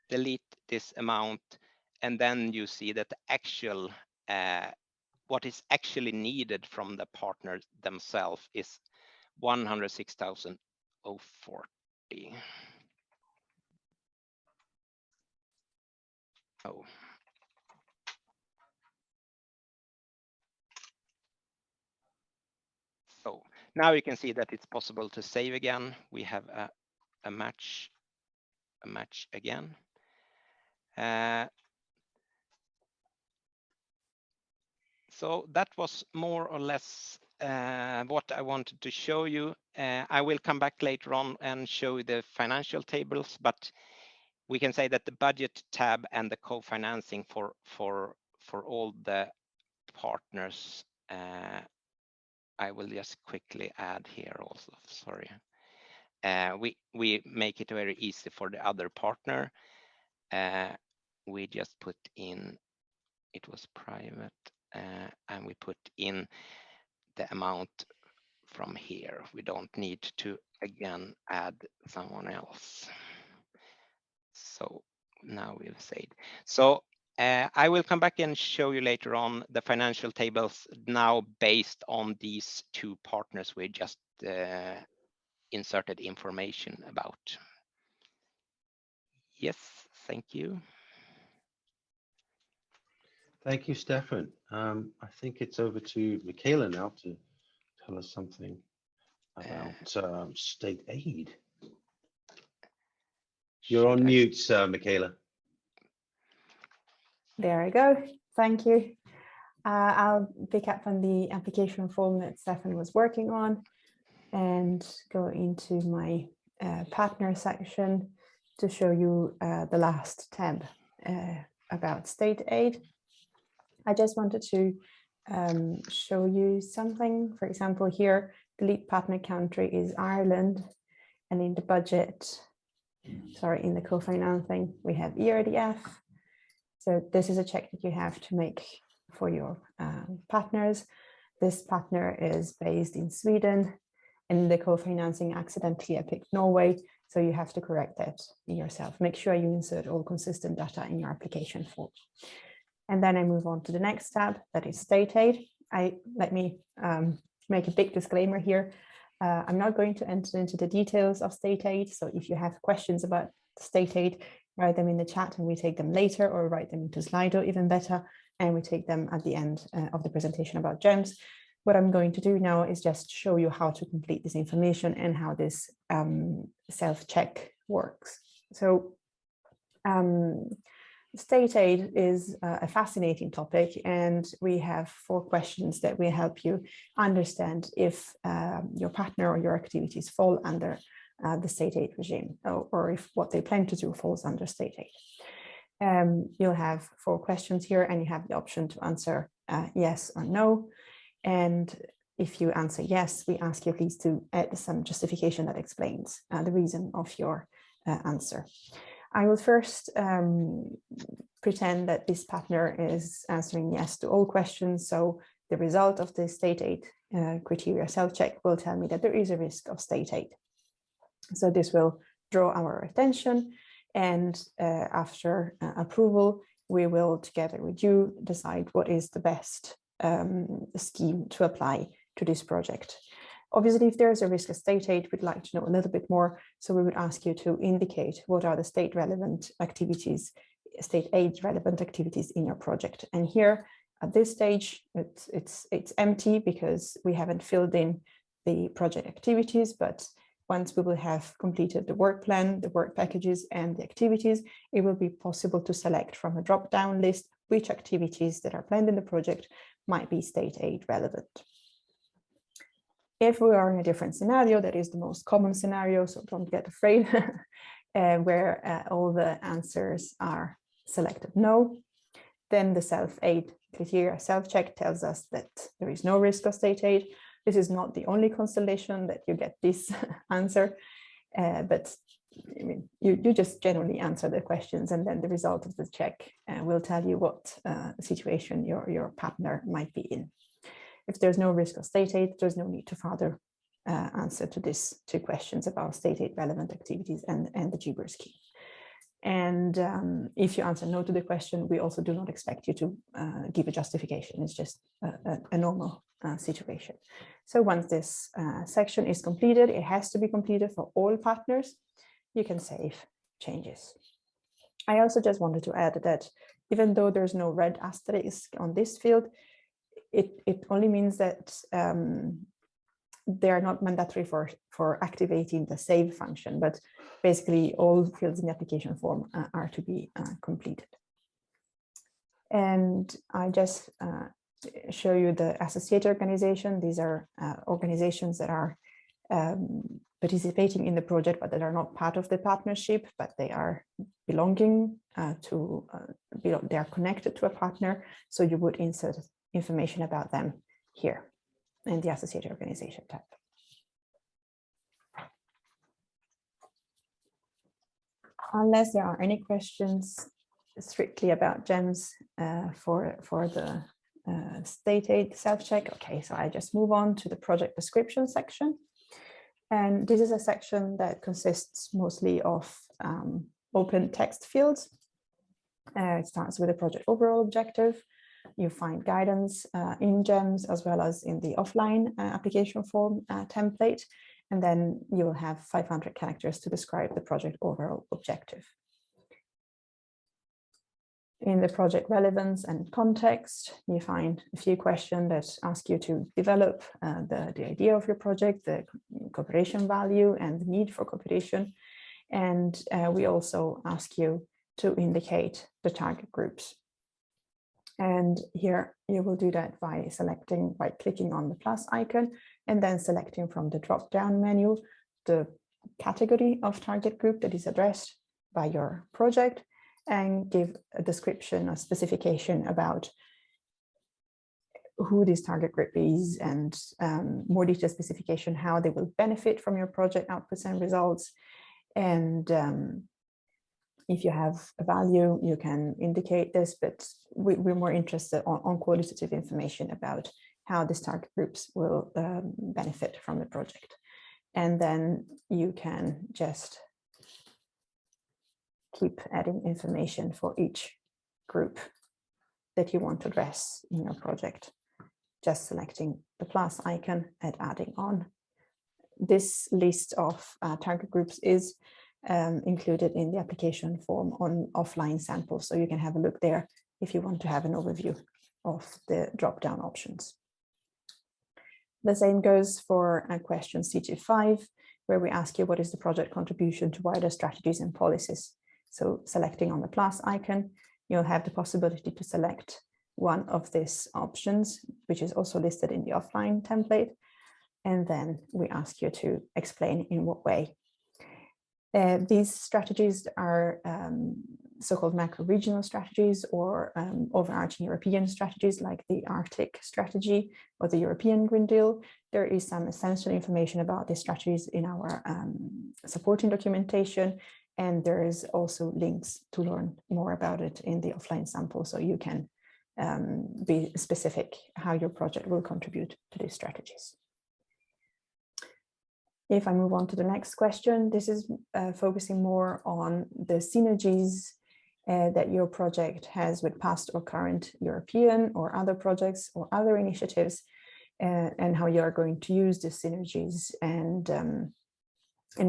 delete this amount, and then you see that the actual what is actually needed from the partners themselves is 106,040. Oh. So now you can see that it's possible to save again. We have a match again. So that was more or less what I wanted to show you. I will come back later on and show you the financial tables, but we can say that the budget tab and the co-financing for all the partners, I will just quickly add here also, sorry. We make it very easy for the other partner. We just put in, it was private, and we put in the amount from here. We don't need to again add someone else. So now we've saved. So I will come back and show you later on the financial tables now based on these two partners we just inserted information about. Yes, thank you. Thank you, Stefan. I think it's over to Michaela now to tell us something about state aid. You're on mute, Michaela. There I go. Thank you. I'll pick up on the application form that Stefan was working on and go into my partner section to show you the last tab about state aid. I just wanted to show you something. For example, here, the lead partner country is Ireland, and in the budget, sorry, in the co-financing, we have ERDF. So this is a check that you have to make for your partners. This partner is based in Sweden, and the co-financing accidentally I picked Norway, so you have to correct that yourself. Make sure you insert all consistent data in your application form. And then I move on to the next tab, that is state aid. Let me make a big disclaimer here. I'm not going to enter into the details of state aid, so if you have questions about state aid, write them in the chat and we take them later, or write them into Slido, even better, and we take them at the end of the presentation about Jems. What I'm going to do now is just show you how to complete this information and how this self-check works. So state aid is a fascinating topic, and we have 4 questions that will help you understand if your partner or your activities fall under the state aid regime, or if what they plan to do falls under state aid. You'll have 4 questions here, and you have the option to answer yes or no. And if you answer yes, we ask you please to add some justification that explains the reason of your answer. I will first pretend that this partner is answering yes to all questions. So the result of the state aid criteria self-check will tell me that there is a risk of state aid. So this will draw our attention, and after approval, we will, together with you, decide what is the best scheme to apply to this project. Obviously, if there is a risk of state aid, we'd like to know a little bit more. So we would ask you to indicate what are the state relevant activities, state aid relevant activities in your project. And here at this stage, it's empty because we haven't filled in the project activities, but once we will have completed the work plan, the work packages, and the activities, it will be possible to select from a drop-down list which activities that are planned in the project might be state aid relevant. If we are in a different scenario, that is the most common scenario, so don't get afraid, where all the answers are selected no, then the self-aid criteria self-check tells us that there is no risk of state aid. This is not the only constellation that you get this answer, but I mean, you just generally answer the questions, and then the result of the check will tell you what situation your partner might be in. If there's no risk of state aid, there's no need to further answer to these 2 questions about state aid relevant activities and the GBER scheme. And if you answer no to the question, we also do not expect you to give a justification. It's just a normal situation. So once this section is completed, it has to be completed for all partners. You can save changes. I also just wanted to add that even though there's no red asterisk on this field, it only means that they are not mandatory for activating the save function, but basically all fields in the application form are to be completed. And I just show you the associate organization. These are organizations that are participating in the project, but that are not part of the partnership, but they are belonging to, they are connected to a partner. So you would insert information about them here in the associated organization tab. Unless there are any questions strictly about Jems for the state aid self-check. Okay, so I just move on to the project description section. And this is a section that consists mostly of open text fields. It starts with a project overall objective, you find guidance in Jems as well as in the offline application form template. And then you will have 500 characters to describe the project overall objective. In the project relevance and context, you find a few questions that ask you to develop the idea of your project, the cooperation value and the need for cooperation. And we also ask you to indicate the target groups. And here you will do that by clicking on the plus icon and then selecting from the drop-down menu the category of target group that is addressed by your project, and give a description, a specification about who this target group is, and more detailed specification how they will benefit from your project outputs and results. And if you have a value, you can indicate this, but we're more interested on qualitative information about how these target groups will benefit from the project. And then you can just keep adding information for each group that you want to address in your project, just selecting the plus icon and adding on. This list of target groups is included in the application form on offline samples, so you can have a look there if you want to have an overview of the drop-down options. The same goes for question CG5, where we ask you what is the project contribution to wider strategies and policies. So selecting on the plus icon, you'll have the possibility to select one of these options, which is also listed in the offline template. And then we ask you to explain in what way. These strategies are so-called macro-regional strategies or overarching European strategies like the Arctic strategy or the European Green Deal. There is some essential information about these strategies in our supporting documentation, and there is also links to learn more about it in the offline sample, so you can be specific how your project will contribute to these strategies. If I move on to the next question, this is focusing more on the synergies that your project has with past or current European or other projects or other initiatives, and how you are going to use the synergies, and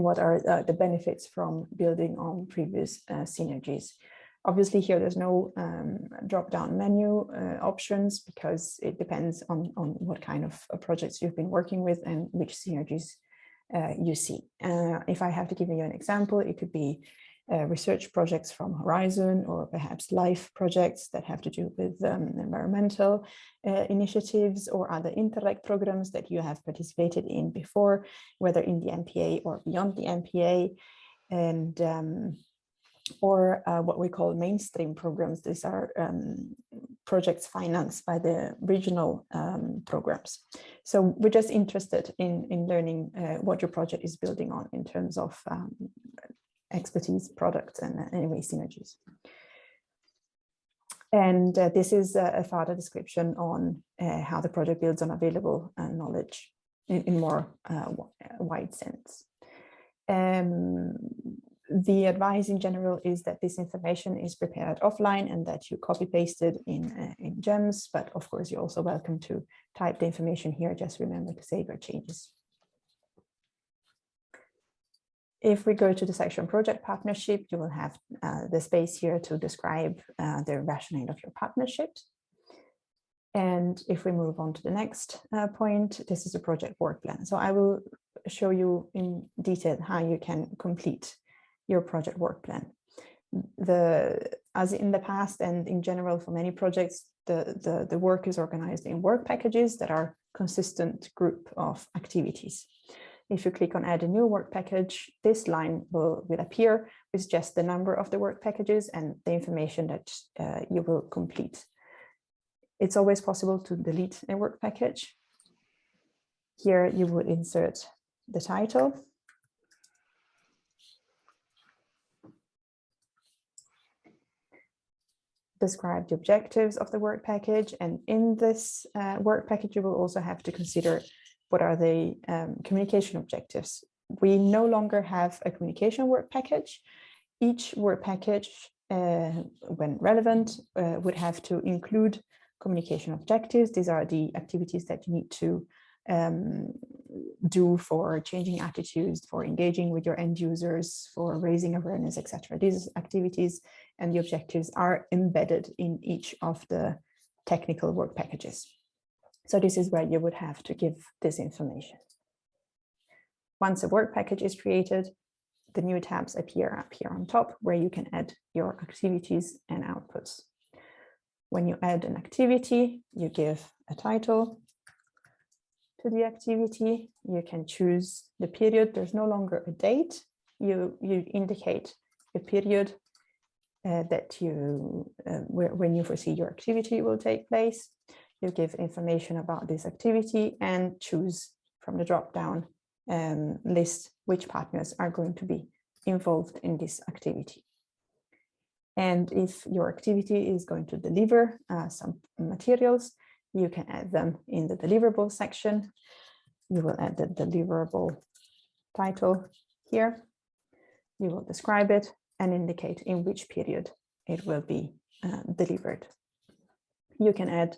what are the benefits from building on previous synergies. Obviously here there's no drop-down menu options, because it depends on what kind of projects you've been working with and which synergies you see. If I have to give you an example, it could be research projects from Horizon, or perhaps life projects that have to do with environmental initiatives or other Interreg programs that you have participated in before, whether in the NPA or beyond the NPA, and or what we call mainstream programs. These are projects financed by the regional programs. So we're just interested in learning what your project is building on in terms of expertise, products, and anyway, synergies. And this is a further description on how the project builds on available knowledge in more wide sense. The advice in general is that this information is prepared offline and that you copy paste it in Jems, but of course you're also welcome to type the information here. Just remember to save your changes. If we go to the section project partnership, you will have the space here to describe the rationale of your partnerships. And if we move on to the next point, this is a project work plan. So I will show you in detail how you can complete your project work plan. As in the past and in general for many projects, the work is organized in work packages that are consistent group of activities. If you click on add a new work package, this line will appear with just the number of the work packages and the information that you will complete. It's always possible to delete a work package. Here you would insert the title, describe the objectives of the work package, and in this work package you will also have to consider what are the communication objectives. We no longer have a communication work package. Each work package, when relevant, would have to include communication objectives. These are the activities that you need to do for changing attitudes, for engaging with your end users, for raising awareness, etc. These activities and the objectives are embedded in each of the technical work packages. So this is where you would have to give this information. Once a work package is created, the new tabs appear up here on top where you can add your activities and outputs. When you add an activity, you give a title to the activity. You can choose the period. There's no longer a date. You indicate the period that when you foresee your activity will take place. You give information about this activity and choose from the drop-down list which partners are going to be involved in this activity. And if your activity is going to deliver some materials, you can add them in the deliverable section. You will add the deliverable title here. You will describe it and indicate in which period it will be delivered. You can add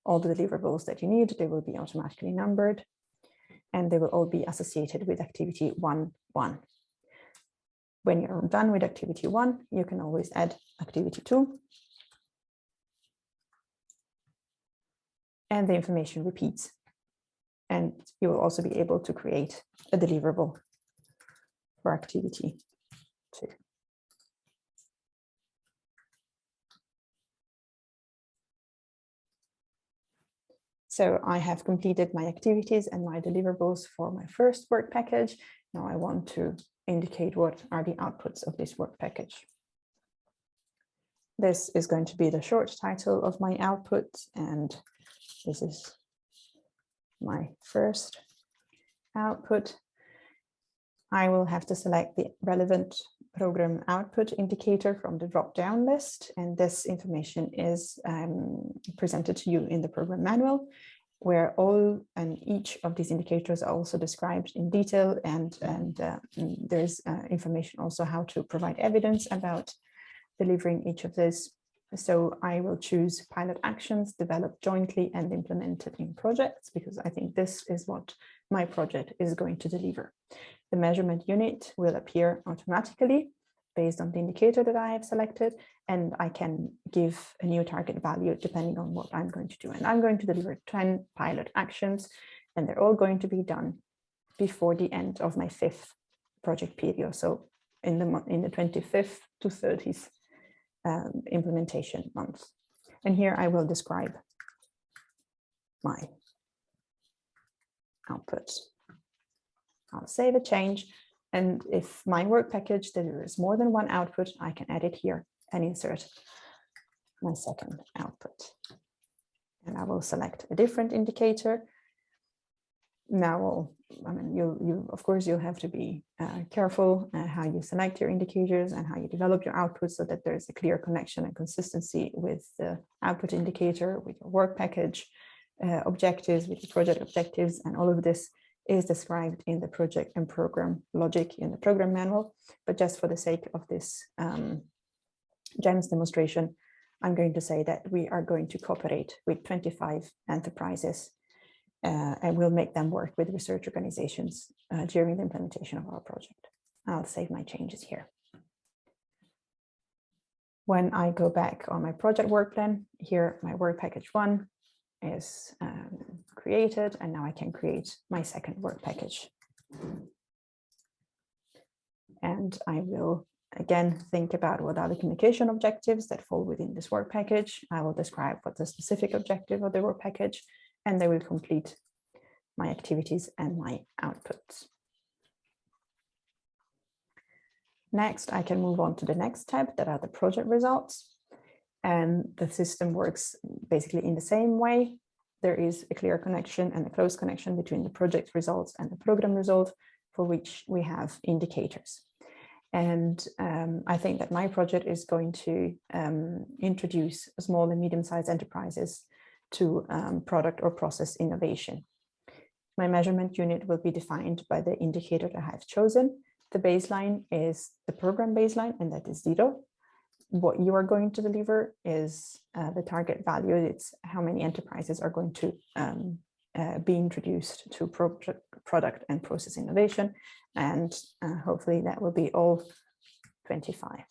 all the deliverables that you need. They will be automatically numbered, and they will all be associated with activity 1.1. When you're done with activity 1, you can always add activity 2. And the information repeats. And you will also be able to create a deliverable for activity 2. So I have completed my activities and my deliverables for my first work package. Now I want to indicate what are the outputs of this work package. This is going to be the short title of my output, and this is my first output. I will have to select the relevant program output indicator from the drop-down list, and this information is presented to you in the program manual, where all and each of these indicators are also described in detail, and there's information also how to provide evidence about delivering each of these. So I will choose pilot actions developed jointly and implemented in projects, because I think this is what my project is going to deliver. The measurement unit will appear automatically based on the indicator that I have selected, and I can give a new target value depending on what I'm going to do. And I'm going to deliver 10 pilot actions, and they're all going to be done before the end of my 5th project period. So in the 25th to 30th implementation month. And here I will describe my outputs. I'll save a change, and if my work package delivers more than one output, I can add it here and insert my second output. And I will select a different indicator. Now, I mean, you of course you'll have to be careful how you select your indicators and how you develop your outputs, so that there's a clear connection and consistency with the output indicator, with your work package objectives, with your project objectives, and all of this is described in the project and program logic in the program manual. But just for the sake of this Jems demonstration, I'm going to say that we are going to cooperate with 25 enterprises, and we'll make them work with research organizations during the implementation of our project. I'll save my changes here. When I go back on my project work plan, here my work package 1 is created, and now I can create my second work package. And I will again think about what are the communication objectives that fall within this work package. I will describe what the specific objective of the work package, and they will complete my activities and my outputs. Next, I can move on to the next tab, that are the project results. And the system works basically in the same way. There is a clear connection and a close connection between the project results and the program result, for which we have indicators. And I think that my project is going to introduce small and medium-sized enterprises to product or process innovation. My measurement unit will be defined by the indicator that I have chosen. The baseline is the program baseline, and that is 0. what you are going to deliver is the target value. It's how many enterprises are going to be introduced to product and process innovation. And hopefully that will be all 25.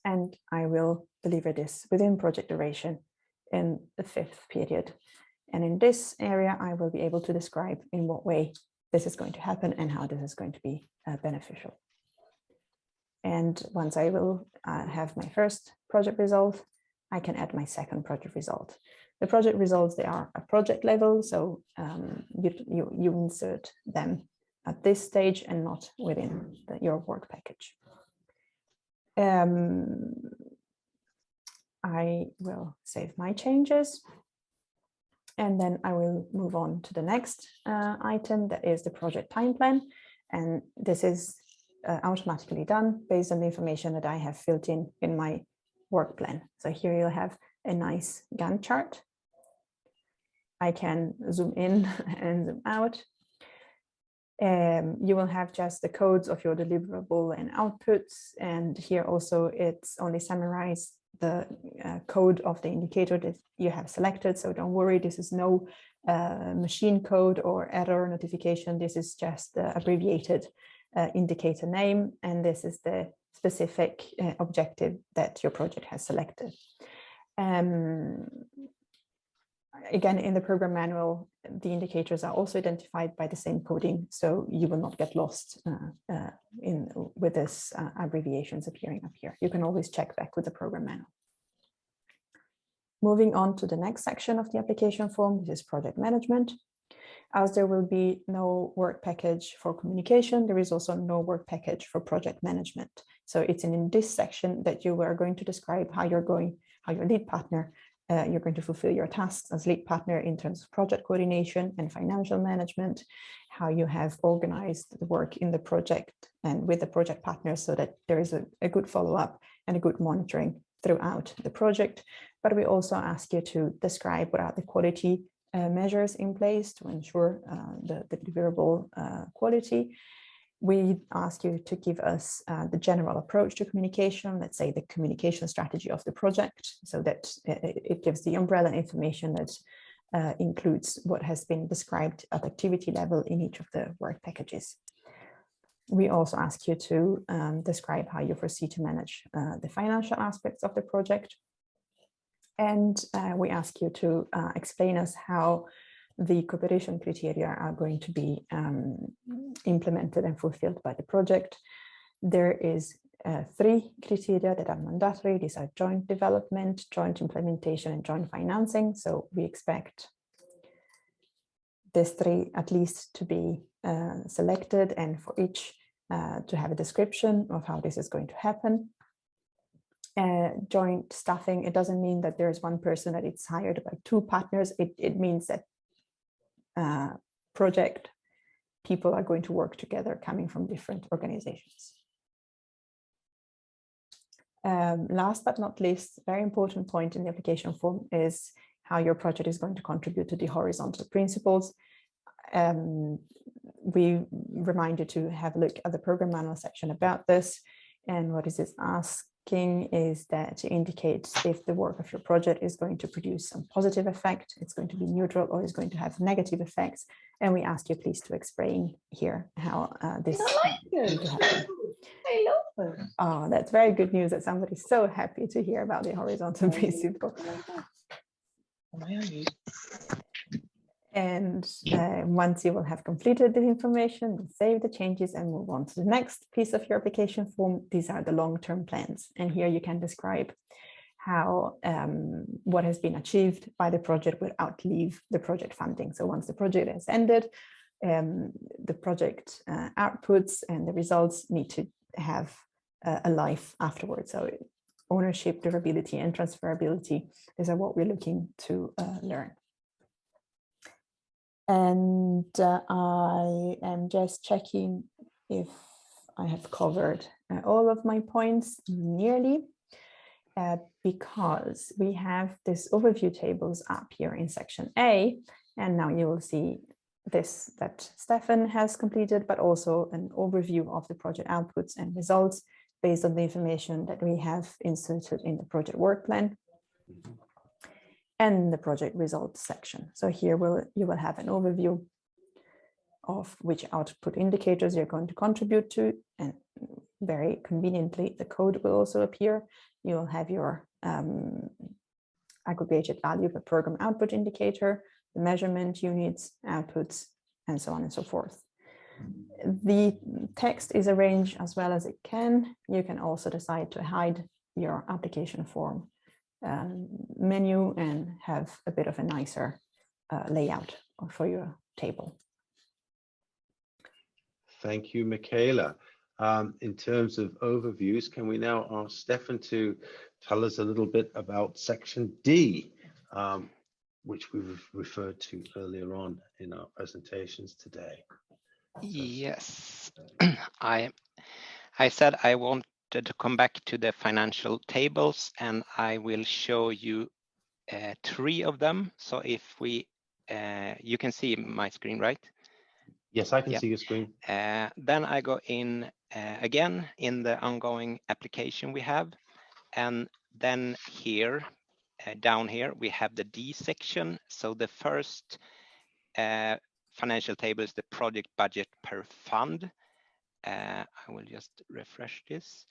And I will deliver this within project duration in the 5th period. And in this area, I will be able to describe in what way this is going to happen and how this is going to be beneficial. And once I will have my first project result, I can add my second project result. The project results, they are at project level, so you insert them at this stage and not within your work package. I will save my changes, and then I will move on to the next item, that is the project time plan. And this is automatically done based on the information that I have filled in my work plan. So here you'll have a nice Gantt chart. I can zoom in and zoom out. You will have just the codes of your deliverable and outputs. And here also it's only summarized the code of the indicator that you have selected. So don't worry, this is no machine code or error notification. This is just the abbreviated indicator name. And this is the specific objective that your project has selected. Again, in the program manual, the indicators are also identified by the same coding, so you will not get lost with this abbreviations appearing up here. You can always check back with the program manual. Moving on to the next section of the application form, this is project management. As there will be no work package for communication, there is also no work package for project management. So it's in this section that you are going to describe how your lead partner you're going to fulfill your tasks as lead partner in terms of project coordination and financial management, how you have organized the work in the project and with the project partners so that there is a good follow-up and a good monitoring throughout the project. But we also ask you to describe what are the quality measures in place to ensure the deliverable quality. We ask you to give us the general approach to communication, let's say the communication strategy of the project, so that it gives the umbrella information that includes what has been described at activity level in each of the work packages. We also ask you to describe how you foresee to manage the financial aspects of the project. And we ask you to explain us how the cooperation criteria are going to be implemented and fulfilled by the project. There is 3 criteria that are mandatory. These are joint development, joint implementation, and joint financing. So we expect these 3 at least to be selected, and for each to have a description of how this is going to happen. Joint staffing, it doesn't mean that there's one person that it's hired by 2 partners. It means that project people are going to work together coming from different organizations. Last but not least, very important point in the application form is how your project is going to contribute to the horizontal principles. We remind you to have a look at the program manual section about this, and what is asking is that to indicate if the work of your project is going to produce some positive effect, it's going to be neutral, or is going to have negative effects. And we ask you please to explain here how this is going to happen. I love it. Oh, that's very good news that somebody's so happy to hear about the horizontal principle. And once you will have completed the information, save the changes and move on to the next piece of your application form. These are the long-term plans. And here you can describe how what has been achieved by the project will outlive the project funding. So once the project has ended, the project outputs and the results need to have a life afterwards. So ownership, durability, and transferability, these are what we're looking to learn. And I am just checking if I have covered all of my points nearly, because we have this overview tables up here in section A, and now you will see this that Stefan has completed, but also an overview of the project outputs and results based on the information that we have inserted in the project work plan and the project results section. So here you will have an overview of which output indicators you're going to contribute to, and very conveniently, the code will also appear. You will have your aggregated value per program output indicator, the measurement units, outputs, and so on and so forth. The text is arranged as well as it can. You can also decide to hide your application form menu and have a bit of a nicer layout for your table. Thank you, Michaela. In terms of overviews, can we now ask Stefan to tell us a little bit about section D, which we've referred to earlier on in our presentations today? Yes, I said I wanted to come back to the financial tables, and I will show you 3 of them. So if we, you can see my screen, right? Yes, I can see your screen. Then I go in again in the ongoing application we have, and then here, down here, we have the D section. So the first financial table is the project budget per fund. I will just refresh this.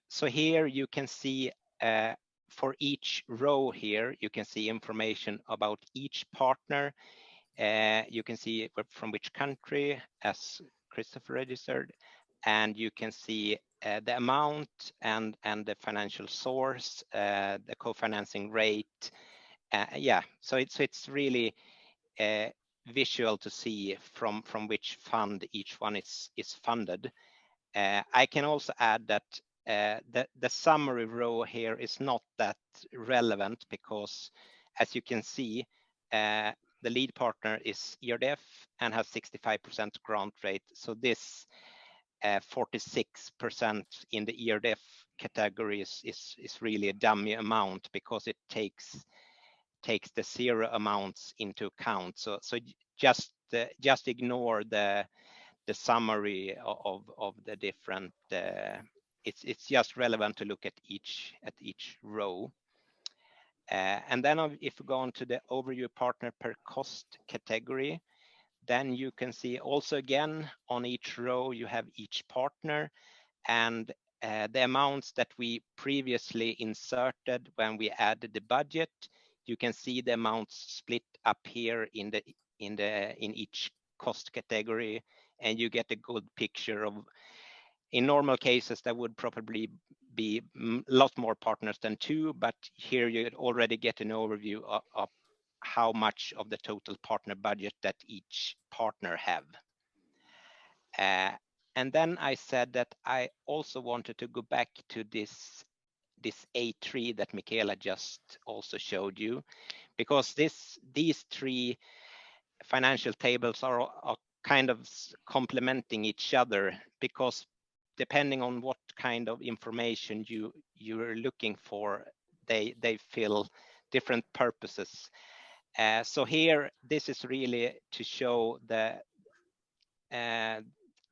So here you can see for each row here, you can see information about each partner. You can see from which country, as Christopher registered, and you can see the amount and the financial source, the co-financing rate. Yeah, so it's really visual to see from which fund each one is funded. I can also add that the summary row here is not that relevant because, as you can see, the lead partner is ERDF and has 65% grant rate. So this 46% in the ERDF category is really a dummy amount because it takes the 0 amounts into account. So just ignore the summary of the different. It's just relevant to look at each row. And then if we go on to the overview partner per cost category, then you can see also again on each row you have each partner and the amounts that we previously inserted when we added the budget. You can see the amounts split up here in each cost category, and you get a good picture of. In normal cases, there would probably be a lot more partners than 2, but here you already get an overview of how much of the total partner budget that each partner have. And then I said that I also wanted to go back to this A3 that Michaela just also showed you, because these 3 financial tables are kind of complementing each other, because depending on what kind of information you are looking for, they fill different purposes. So here, this is really to show the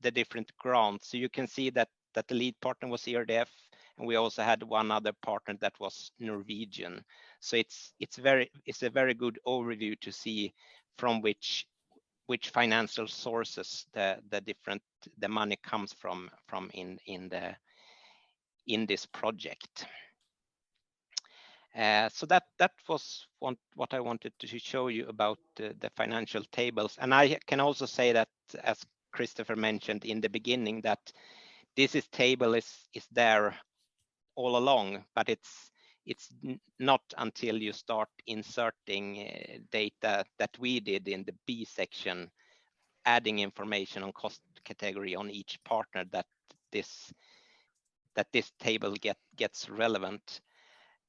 different grants. So you can see that the lead partner was ERDF, and we also had one other partner that was Norwegian. So it's a very good overview to see from which financial sources the money comes from in this project. So that was what I wanted to show you about the financial tables. And I can also say that, as Christopher mentioned in the beginning, that this table is there all along, but it's not until you start inserting data that we did in the B section, adding information on cost category on each partner, that this table gets relevant.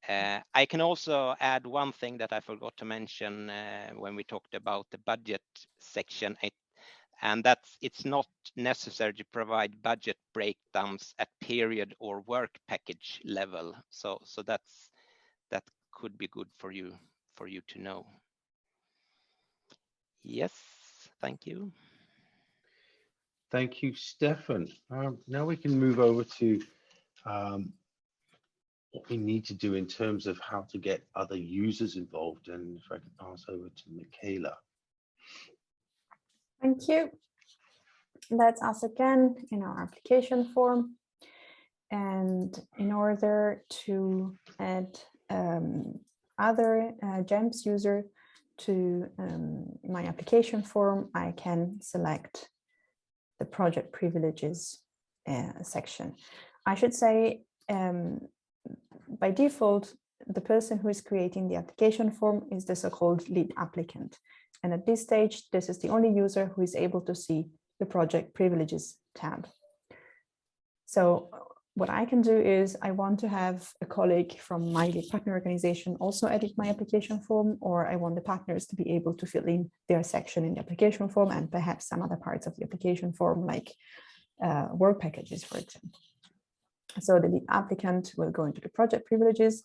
I can also add one thing that I forgot to mention when we talked about the budget section, and it's not necessary to provide budget breakdowns at period or work package level. So that could be good for you to know. Yes, thank you. Thank you, Stefan. Now we can move over to what we need to do in terms of how to get other users involved. And if I can pass over to Michaela. Thank you. That's us again in our application form. And in order to add other Jems user to my application form, I can select the project privileges section. I should say, by default, the person who is creating the application form is the so-called lead applicant. And at this stage, this is the only user who is able to see the project privileges tab. So what I can do is I want to have a colleague from my lead partner organization also edit my application form, or I want the partners to be able to fill in their section in the application form and perhaps some other parts of the application form, like work packages, for example. So the lead applicant will go into the project privileges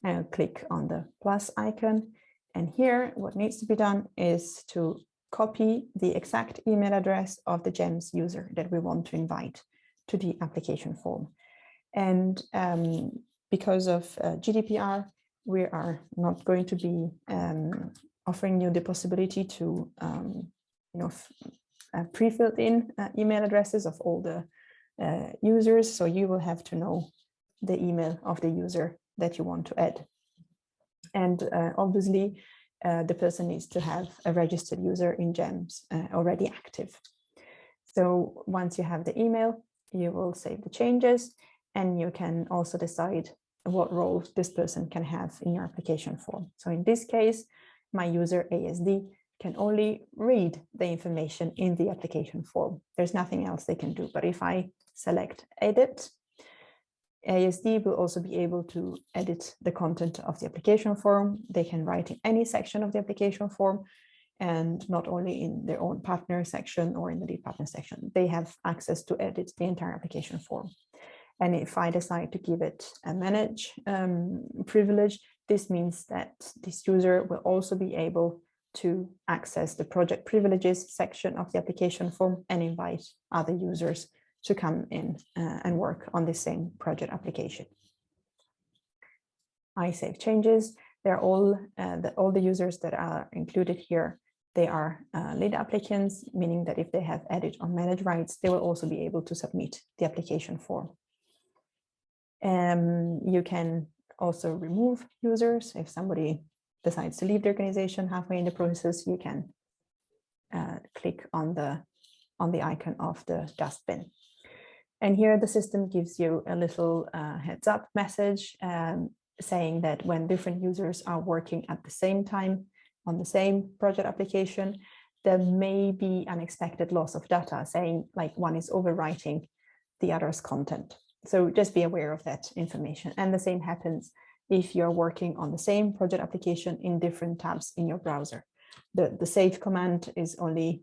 and click on the plus icon. And here, what needs to be done is to copy the exact email address of the Jems user that we want to invite to the application form. And because of GDPR, we are not going to be offering you the possibility to pre-filled in email addresses of all the users. So you will have to know the email of the user that you want to add. And obviously, the person needs to have a registered user in Jems already active. So once you have the email, you will save the changes, and you can also decide what role this person can have in your application form. So in this case, my user ASD can only read the information in the application form. There's nothing else they can do. But if I select edit, ASD will also be able to edit the content of the application form. They can write in any section of the application form, and not only in their own partner section or in the lead partner section. They have access to edit the entire application form. And if I decide to give it a manage privilege, this means that this user will also be able to access the project privileges section of the application form and invite other users to come in and work on the same project application. I save changes. They're all the users that are included here. They are lead applicants, meaning that if they have edit or manage rights, they will also be able to submit the application form. You can also remove users. If somebody decides to leave the organization halfway in the process, you can click on the icon of the dustbin. And here the system gives you a little heads up message saying that when different users are working at the same time on the same project application, there may be unexpected loss of data, saying like one is overwriting the other's content. So just be aware of that information. And the same happens if you're working on the same project application in different tabs in your browser. The save command is only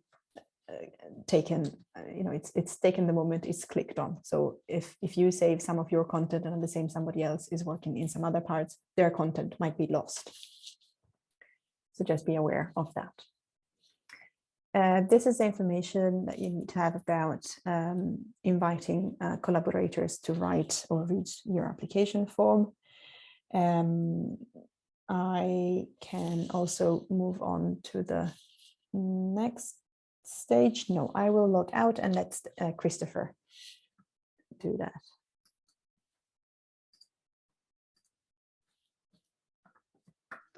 taken, it's taken the moment it's clicked on. So if you save some of your content and at the same somebody else is working in some other parts, their content might be lost. So just be aware of that. This is the information that you need to have about inviting collaborators to write or read your application form. I can also move on to the next stage. No, I will log out and let Christopher do that.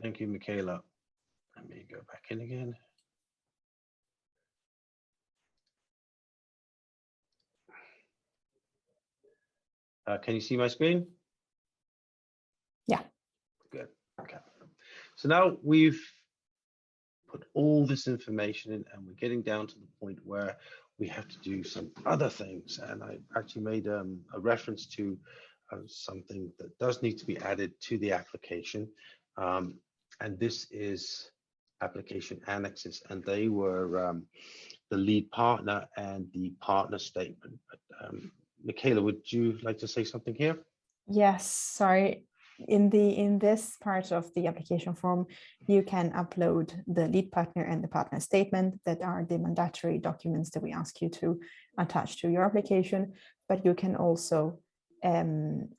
Thank you, Michaela. Let me go back in again. Can you see my screen? Yeah. Good. Okay. So now we've put all this information in, and we're getting down to the point where we have to do some other things. And I actually made a reference to something that does need to be added to the application. And this is application annexes, and they were the lead partner and the partner statement. But, Michaela, would you like to say something here? Yes, sorry. in this part of the application form, you can upload the lead partner and the partner statement that are the mandatory documents that we ask you to attach to your application, but you can also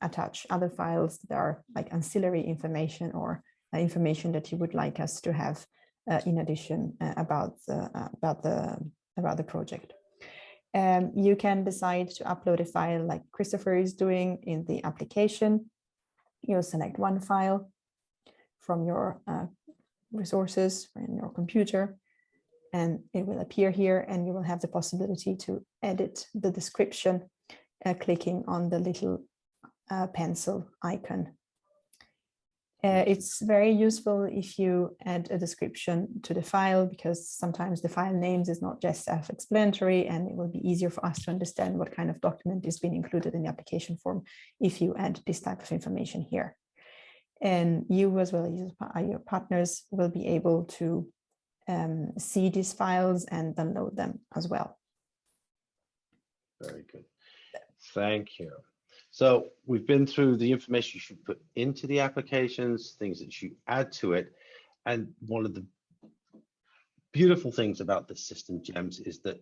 attach other files that are like ancillary information or information that you would like us to have in addition about the project. You can decide to upload a file like Christopher is doing in the application. You'll select one file from your resources in your computer, and it will appear here, and you will have the possibility to edit the description clicking on the little pencil icon. It's very useful if you add a description to the file, because sometimes the file names is not just self-explanatory, and it will be easier for us to understand what kind of document is being included in the application form if you add this type of information here. And you, as well as your partners, will be able to see these files and download them as well. Very good. Thank you. So we've been through the information you should put into the applications, things that you add to it. And one of the beautiful things about this system, Jems, is that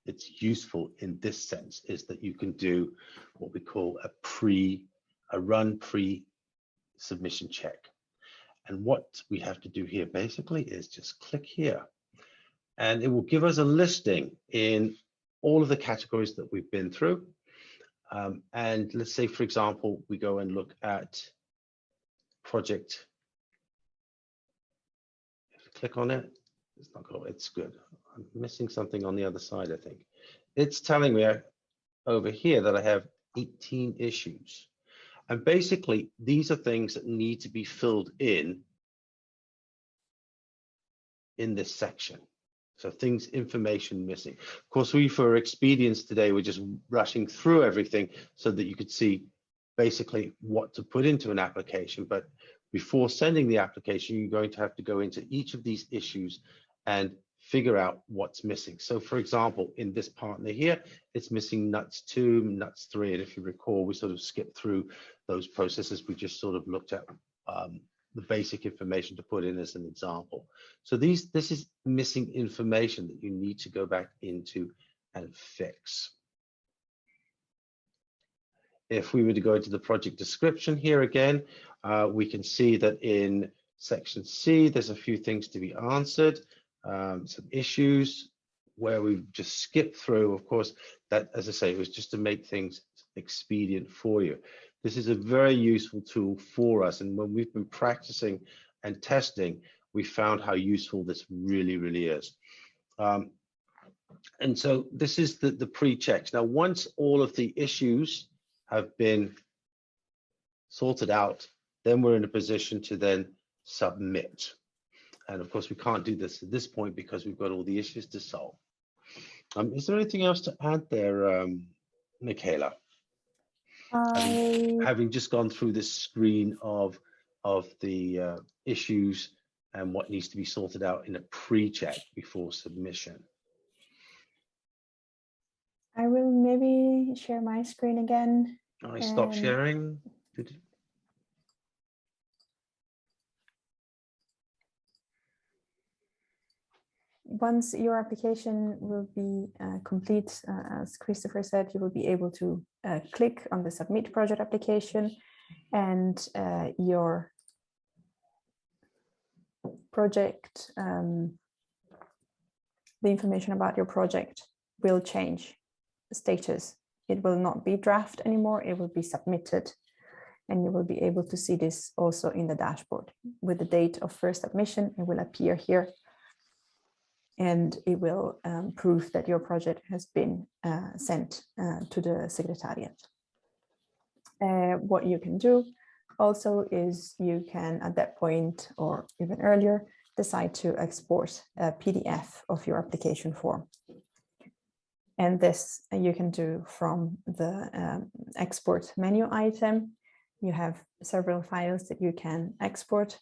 it's useful in this sense, is that you can do what we call a run pre-submission check. And what we have to do here basically is just click here, and it will give us a listing in all of the categories that we've been through. And let's say, for example, we go and look at project. If you click on it, it's not going. It's good. I'm missing something on the other side, I think. It's telling me over here that I have 18 issues. And basically, these are things that need to be filled in this section. So things, information missing. Of course, we, for expedience today, we're just rushing through everything so that you could see basically what to put into an application. But before sending the application, you're going to have to go into each of these issues and figure out what's missing. So for example, in this partner here, it's missing nuts 2, nuts 3. And if you recall, we sort of skipped through those processes. We just sort of looked at the basic information to put in as an example. So this is missing information that you need to go back into and fix. If we were to go into the project description here again, we can see that in section C, there's a few things to be answered, some issues where we've just skipped through. Of course, that, as I say, it was just to make things expedient for you. This is a very useful tool for us, and when we've been practicing and testing, we found how useful this really is. And so this is the pre-checks. Now, once all of the issues have been sorted out, then we're in a position to then submit. And of course, we can't do this at this point because we've got all the issues to solve. Is there anything else to add there, Michaela? Having just gone through this screen of the issues and what needs to be sorted out in a pre-check before submission. I will maybe share my screen again. I stopped sharing. Once your application will be complete, as Christopher said, you will be able to click on the Submit Project Application, and your project, the information about your project will change status. It will not be draft anymore, it will be submitted. And you will be able to see this also in the dashboard. With the date of first submission, it will appear here. And it will prove that your project has been sent to the Secretariat. What you can do also is you can, at that point or even earlier, decide to export a PDF of your application form. And this you can do from the export menu item. You have several files that you can export.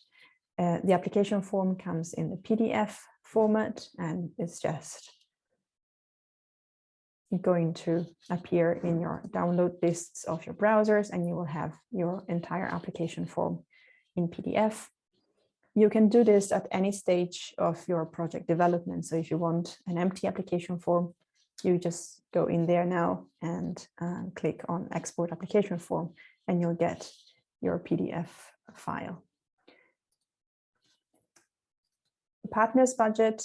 The application form comes in the PDF format, and it's just going to appear in your download lists of your browsers, and you will have your entire application form in PDF. You can do this at any stage of your project development. So if you want an empty application form, you just go in there now and click on Export Application Form, and you'll get your PDF file. Partners budget,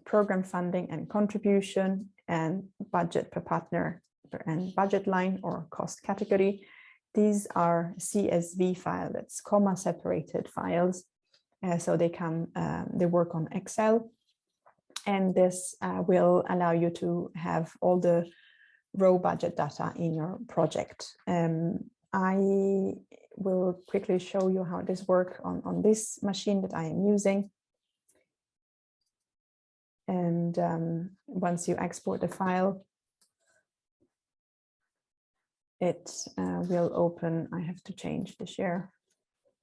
program funding and contribution, and budget per partner and budget line or cost category. These are CSV file, that's comma separated files. So they work on Excel, and this will allow you to have all the raw budget data in your project. I will quickly show you how this works on this machine that I am using. And once you export the file, it will open. I have to change the share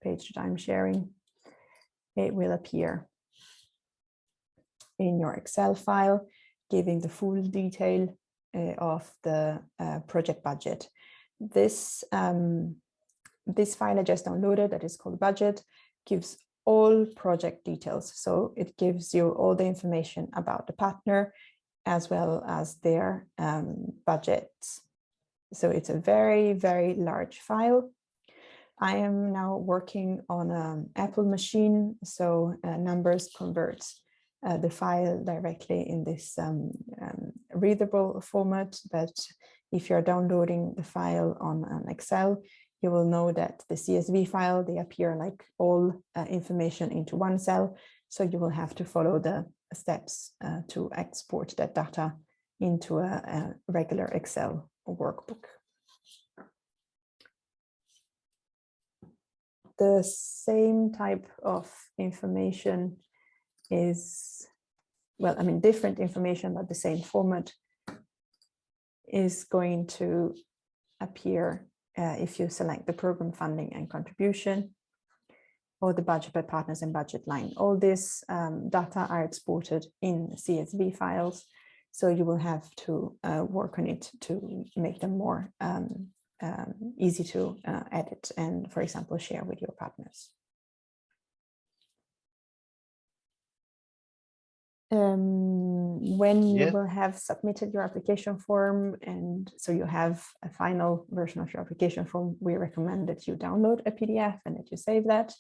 page that I'm sharing. It will appear in your Excel file, giving the full detail of the project budget. This file I just downloaded, that is called budget, gives all project details. So it gives you all the information about the partner as well as their budgets. So it's a very, very large file. I am now working on an Apple machine, so Numbers converts the file directly in this readable format. But if you're downloading the file on an Excel, you will know that the CSV file, they appear like all information into one cell. So you will have to follow the steps to export that data into a regular Excel workbook. The same type of information is, well, I mean, different information, but the same format is going to appear if you select the program funding and contribution, or the budget by partners and budget line. All this data are exported in CSV files, so you will have to work on it to make them more easy to edit and, for example, share with your partners. When you will have submitted your application form, and so you have a final version of your application form, we recommend that you download a PDF and that you save that.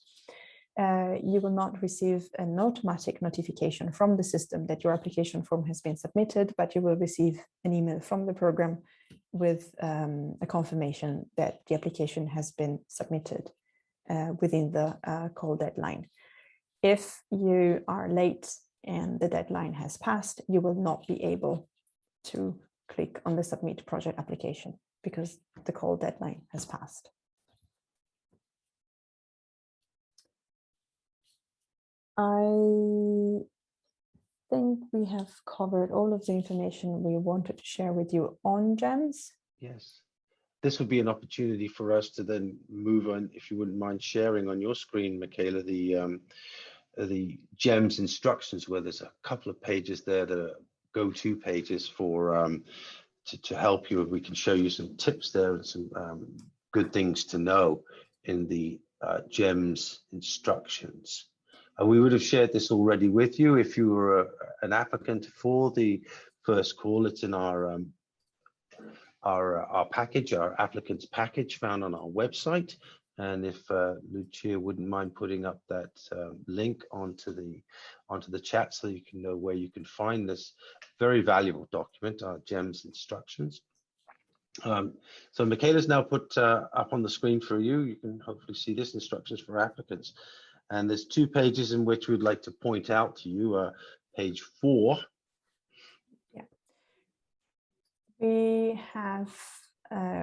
You will not receive an automatic notification from the system that your application form has been submitted, but you will receive an email from the program with a confirmation that the application has been submitted within the call deadline. If you are late and the deadline has passed, you will not be able to click on the submit project application because the call deadline has passed. I think we have covered all of the information we wanted to share with you on Jems. Yes. This would be an opportunity for us to then move on, if you wouldn't mind sharing on your screen, Michaela, the Jems instructions, where there's a couple of pages there that are go-to pages for to help you. We can show you some tips there and some good things to know in the Jems instructions. We would have shared this already with you if you were an applicant for the first call. It's in our package, our applicants package, found on our website. And if Lucia wouldn't mind putting up that link onto the chat, so you can know where you can find this very valuable document, our Jems instructions. So Michaela's now put up on the screen for you. You can hopefully see this, instructions for applicants. And there's 2 pages in which we'd like to point out to you. Page 4. Yeah. We have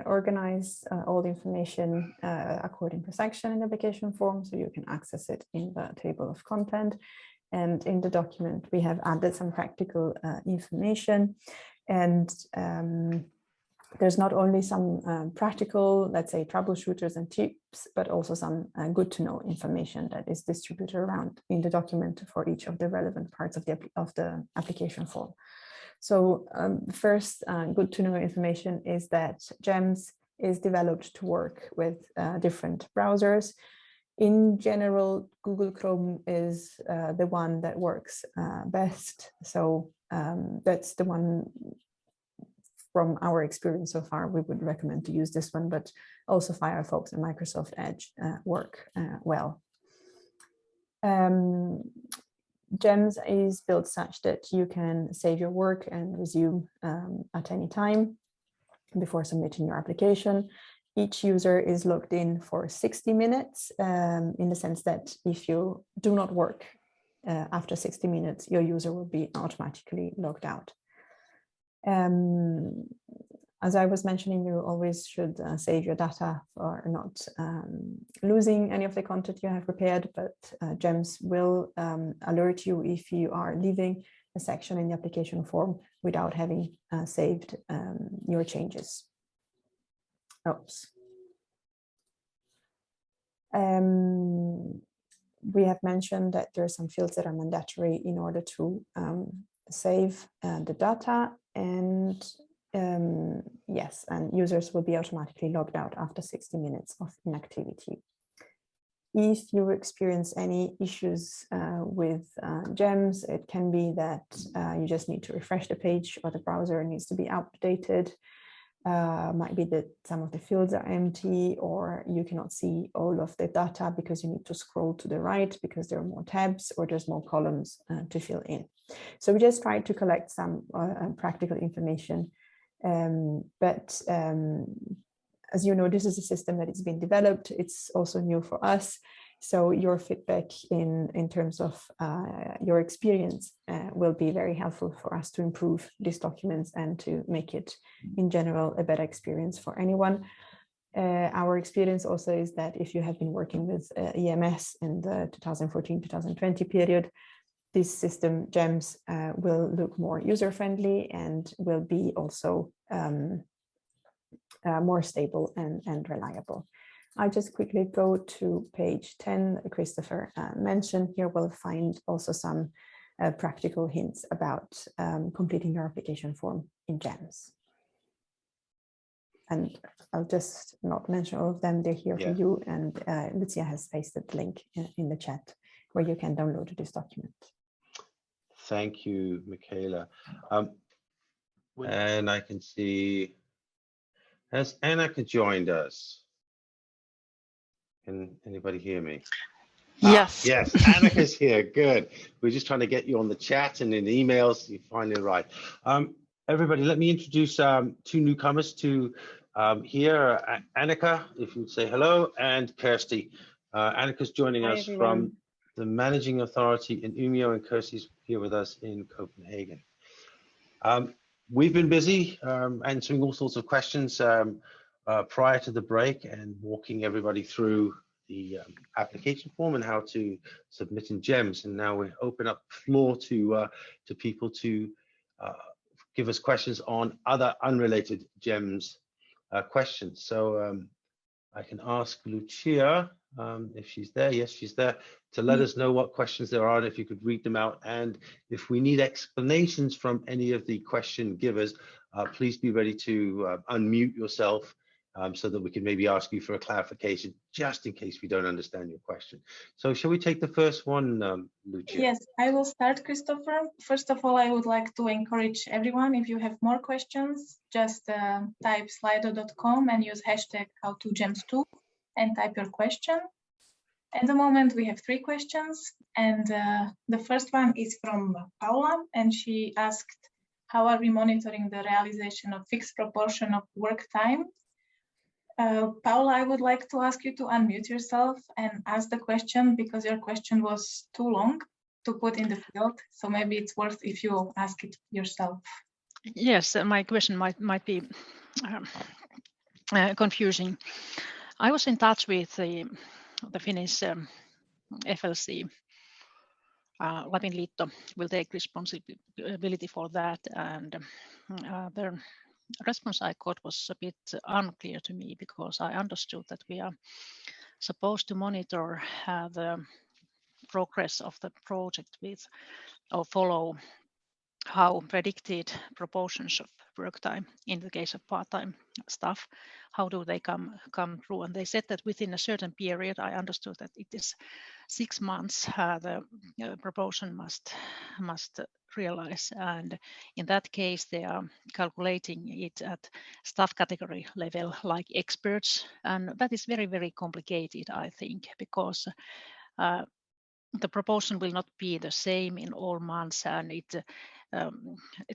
organized all the information according to section in the application form, so you can access it in the table of content. And in the document, we have added some practical information. And there's not only some practical, let's say, troubleshooters and tips, but also some good to know information that is distributed around in the document for each of the relevant parts of the application form. So first, good to know information is that Jems is developed to work with different browsers. In general, Google Chrome is the one that works best. So that's the one from our experience so far, we would recommend to use this one, but also Firefox and Microsoft Edge work well. Jems is built such that you can save your work and resume at any time before submitting your application. Each user is logged in for 60 minutes in the sense that if you do not work after 60 minutes, your user will be automatically logged out. As I was mentioning, you always should save your data for not losing any of the content you have prepared, but Jems will alert you if you are leaving a section in the application form without having saved your changes. Oops. We have mentioned that there are some fields that are mandatory in order to save the data, and yes, and users will be automatically logged out after 60 minutes of inactivity. If you experience any issues with Jems, it can be that you just need to refresh the page, or the browser needs to be updated. Might be that some of the fields are empty, or you cannot see all of the data because you need to scroll to the right because there are more tabs or there's more columns to fill in. So we just tried to collect some practical information. But as you know, this is a system that is being developed. It's also new for us. So your feedback in terms of your experience will be very helpful for us to improve these documents and to make it in general a better experience for anyone. Our experience also is that if you have been working with EMS in the 2014-2020 period, this system, Jems, will look more user-friendly and will be also more stable and reliable. I'll just quickly go to page 10 that Christopher mentioned. Here we'll find also some practical hints about completing your application form in Jems. And I'll just not mention all of them. They're here for you. And Lucia has pasted the link in the chat where you can download this document. Thank you, Michaela. And I can see, has Annika joined us? Can anybody hear me? Yes. Yes, Annika's here. Good. We're just trying to get you on the chat and in the emails. You finally arrived. Everybody, let me introduce two newcomers to here. Annika, if you'd say hello, and Kirsty. Annika's joining us from the Managing Authority in Umeå, and Kirsty's here with us in Copenhagen. We've been busy answering all sorts of questions prior to the break and walking everybody through the application form and how to submit in Jems. And now we open up the floor to people to give us questions on other unrelated Jems questions. So I can ask Lucia if she's there. Yes, she's there, to let us know what questions there are and if you could read them out. And if we need explanations from any of the question givers, please be ready to unmute yourself so that we can maybe ask you for a clarification just in case we don't understand your question. So shall we take the first one, Lucia? Yes, I will start, Christopher. First of all, I would like to encourage everyone, if you have more questions, just type slido.com and use hashtag how2jems2 and type your question. At the moment, we have 3 questions, and the first one is from Paula, and she asked, how are we monitoring the realization of fixed proportion of work time? Paula, I would like to ask you to unmute yourself and ask the question, because your question was too long to put in the field. So maybe it's worth if you ask it yourself. Yes, my question might be confusing. I was in touch with the Finnish FLC. Lapin Liitto will take responsibility for that, and the response I got was a bit unclear to me, because I understood that we are supposed to monitor the progress of the project with, or follow how predicted proportions of work time in the case of part-time staff, how do they come through? And they said that within a certain period, I understood that it is 6 months, the proportion must realize. And in that case, they are calculating it at staff category level, like experts. And that is very, very complicated, I think, because the proportion will not be the same in all months, and it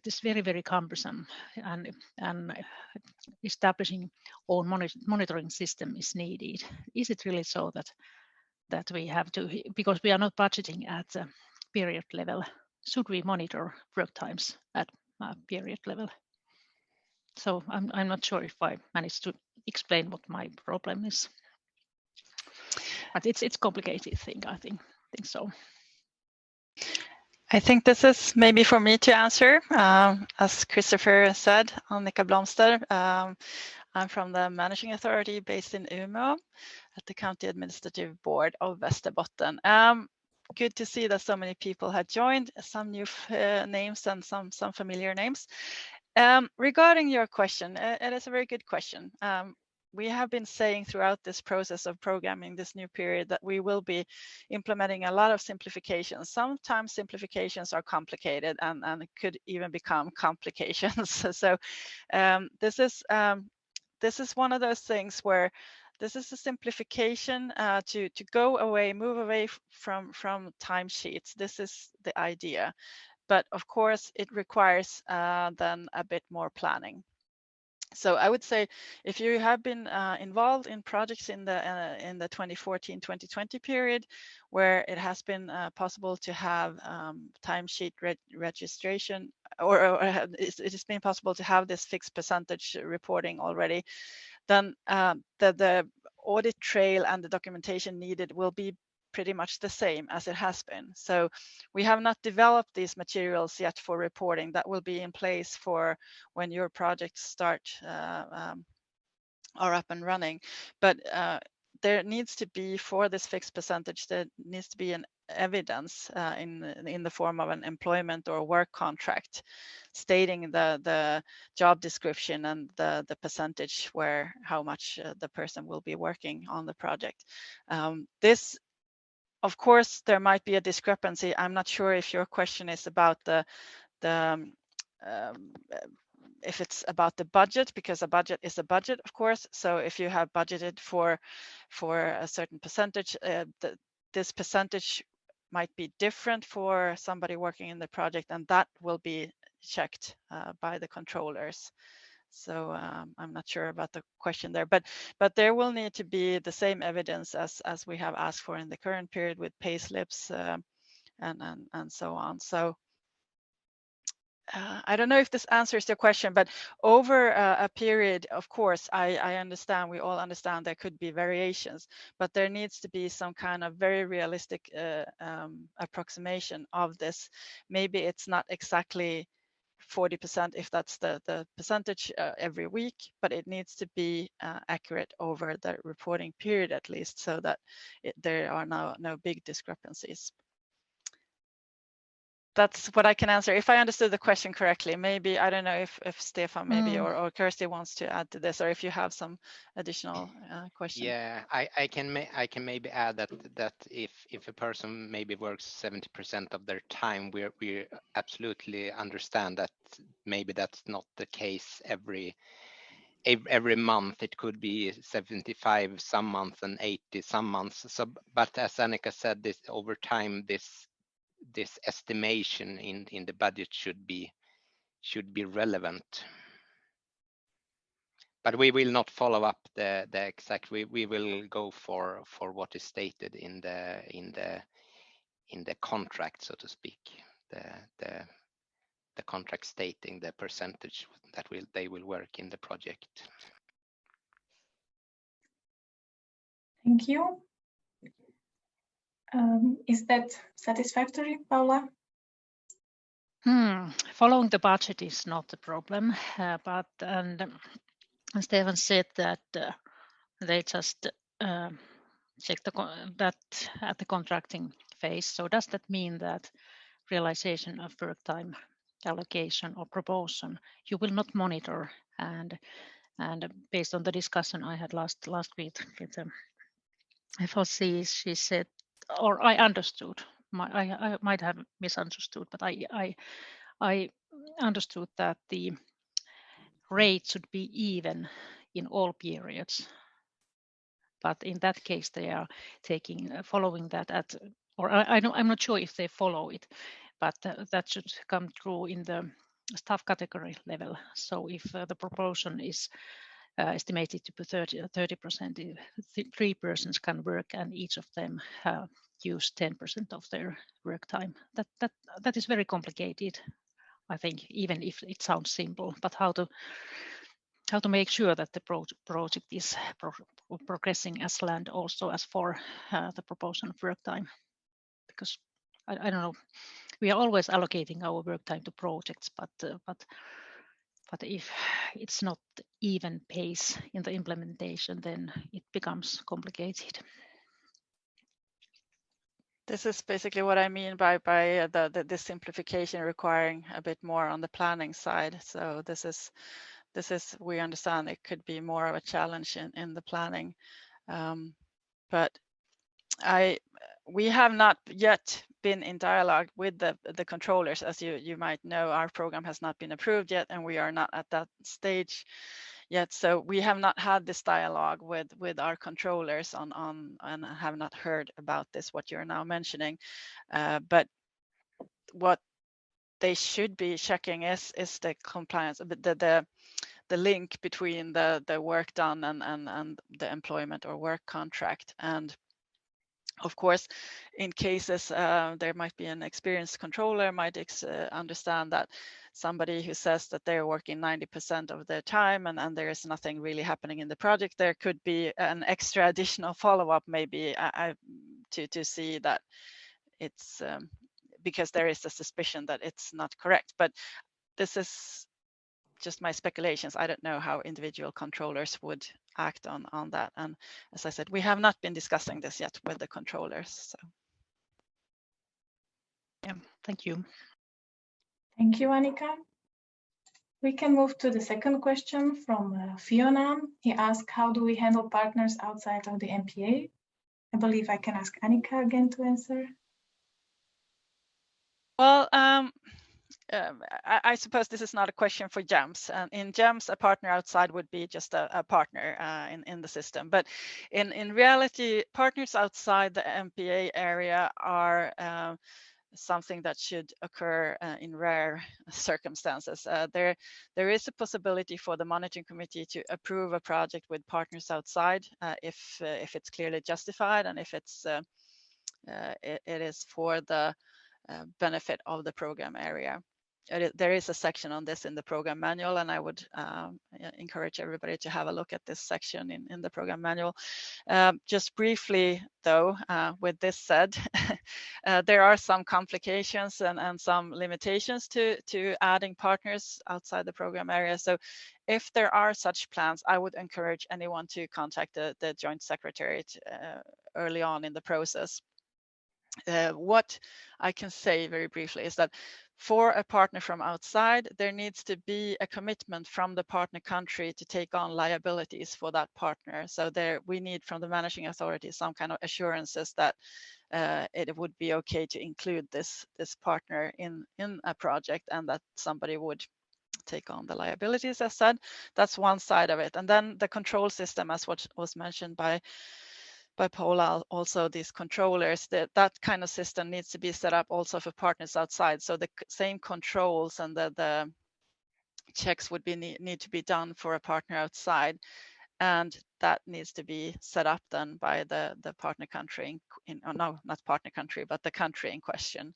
is very, very cumbersome, and establishing all monitoring system is needed. Is it really so that we have to, because we are not budgeting at the period level, should we monitor work times at period level? So I'm not sure if I managed to explain what my problem is, but it's complicated thing, I think so. I think this is maybe for me to answer. As Christopher said, Annika Blomster. I'm from the managing authority based in Umeå at the County Administrative Board of Västerbotten. Good to see that so many people have joined, some new names and some familiar names. Regarding your question, it is a very good question. We have been saying throughout this process of programming this new period that we will be implementing a lot of simplifications. Sometimes simplifications are complicated and it could even become complications. So this is one of those things where this is a simplification to move away from timesheets. This is the idea. But of course, it requires then a bit more planning. So I would say if you have been involved in projects in the 2014-2020 period, where it has been possible to have timesheet registration, or it has been possible to have this fixed percentage reporting already, then the audit trail and the documentation needed will be pretty much the same as it has been. So we have not developed these materials yet for reporting. That will be in place for when your projects start are up and running. But there needs to be, for this fixed percentage, there needs to be an evidence in the form of an employment or work contract stating the job description and the percentage how much the person will be working on the project. This, of course, there might be a discrepancy. I'm not sure if your question is about if it's about the budget, because a budget is a budget, of course. So if you have budgeted for a certain percentage, this percentage might be different for somebody working in the project, and that will be checked by the controllers. So I'm not sure about the question there, but there will need to be the same evidence as we have asked for in the current period with pay slips and so on. So I don't know if this answers your question, but over a period, of course, I understand, we all understand there could be variations, but there needs to be some kind of very realistic approximation of this. Maybe it's not exactly 40% if that's the percentage every week, but it needs to be accurate over the reporting period at least, so that there are no big discrepancies. That's what I can answer. If I understood the question correctly, maybe, I don't know if Stefan maybe or Kirsty wants to add to this, or if you have some additional question. Yeah, I can maybe add that if a person maybe works 70% of their time, we absolutely understand that maybe that's not the case every month. It could be 75 some months and 80 some months. So, but as Annika said, this over time, this estimation in the budget should be relevant. But we will not follow up the exact. We will go for what is stated in the contract, so to speak. The contract stating the percentage that they will work in the project. Thank you. Is that satisfactory, Paula? Following the budget is not a problem, but Stefan said that they just check that at the contracting phase. So does that mean that realization of work time allocation or proportion, you will not monitor. And based on the discussion I had last week with the FLC, she said, or I understood, I might have misunderstood, but I understood that the rate should be even in all periods. But in that case, they are following that or I'm not sure if they follow it, but that should come through in the staff category level. So if the proportion is estimated to be 30%, 3 persons can work and each of them use 10% of their work time. That is very complicated, I think, even if it sounds simple, but how to make sure that the project is progressing as planned, also as for the proportion of work time, because I don't know, we are always allocating our work time to projects, but if it's not even pace in the implementation, then it becomes complicated. This is basically what I mean by the simplification requiring a bit more on the planning side. So this is we understand it could be more of a challenge in the planning, but we have not yet been in dialogue with the controllers. As you might know, our program has not been approved yet, and we are not at that stage yet. So we have not had this dialogue with our controllers and have not heard about this, what you're now mentioning. But what they should be checking is the compliance, the link between the work done and the employment or work contract. And of course, in cases there might be an experienced controller might understand that somebody who says that they're working 90% of their time and there is nothing really happening in the project, there could be an extra additional follow-up maybe to see that it's because there is a suspicion that it's not correct. But this is just my speculations. I don't know how individual controllers would act on that. And as I said, we have not been discussing this yet with the controllers. So. Yeah, thank you. Thank you, Annika. We can move to the second question from Fiona. He asked, how do we handle partners outside of the NPA? I believe I can ask Annika again to answer. Well, I suppose this is not a question for Jems. In Jems, a partner outside would be just a partner in the system. But in reality, partners outside the NPA area are something that should occur in rare circumstances. There is a possibility for the monitoring committee to approve a project with partners outside if it's clearly justified and if it's it is for the benefit of the program area. There is a section on this in the program manual, and I would encourage everybody to have a look at this section in the program manual. Just briefly, though, with this said, there are some complications and some limitations to adding partners outside the program area. So if there are such plans, I would encourage anyone to contact the Joint Secretariat early on in the process. What I can say very briefly is that for a partner from outside, there needs to be a commitment from the partner country to take on liabilities for that partner. So we need from the managing authority some kind of assurances that it would be okay to include this partner in a project and that somebody would take on the liabilities as said. That's one side of it. And then the control system, as what was mentioned by Paula, also these controllers, that kind of system needs to be set up also for partners outside. So the same controls and the checks would need to be done for a partner outside. And that needs to be set up then by the partner country, no, not partner country, but the country in question.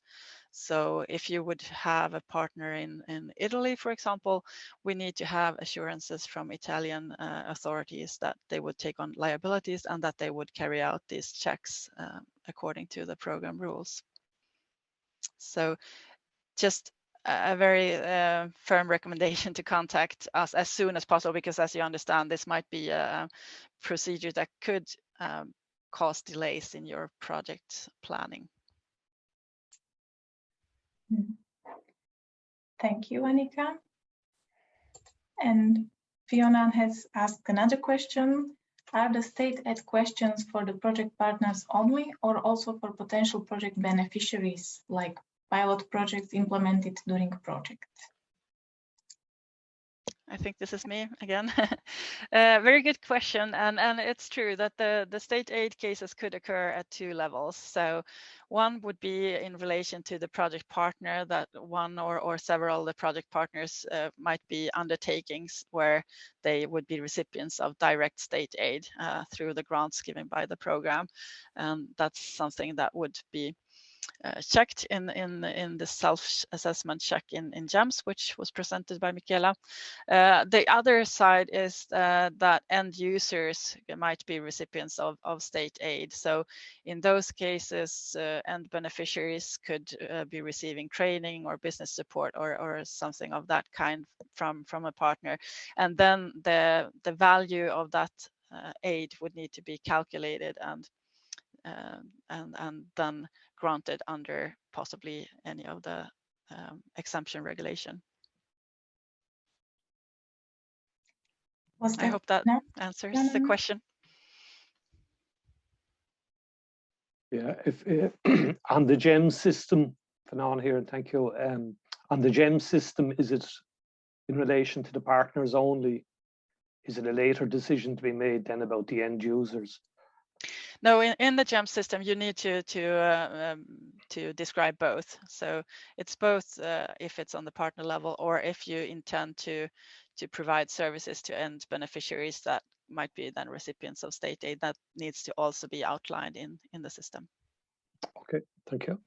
So if you would have a partner in Italy, for example, we need to have assurances from Italian authorities that they would take on liabilities and that they would carry out these checks according to the program rules. So just a very firm recommendation to contact us as soon as possible, because as you understand, this might be a procedure that could cause delays in your project planning. Thank you, Annika. And Fiona has asked another question. Are the state aid questions for the project partners only, or also for potential project beneficiaries, like pilot projects implemented during a project? I think this is me again. Very good question, and it's true that the state aid cases could occur at two levels. So one would be in relation to the project partner, that one or several of the project partners might be undertakings where they would be recipients of direct state aid through the grants given by the program. That's something that would be checked in the self-assessment check in Jems, which was presented by Michaela. The other side is that end users might be recipients of state aid. So in those cases, end beneficiaries could be receiving training or business support or something of that kind from a partner. And then the value of that aid would need to be calculated and then granted under possibly any of the exemption regulation. I hope that answers the question. Yeah, if on the Jems system, Fanon here, and thank you. On the Jems system, is it in relation to the partners only? Is it a later decision to be made then about the end users? No, in the Jems system, you need to describe both. So it's both if it's on the partner level, or if you intend to provide services to end beneficiaries that might be then recipients of state aid, that needs to also be outlined in the system. Okay, thank you.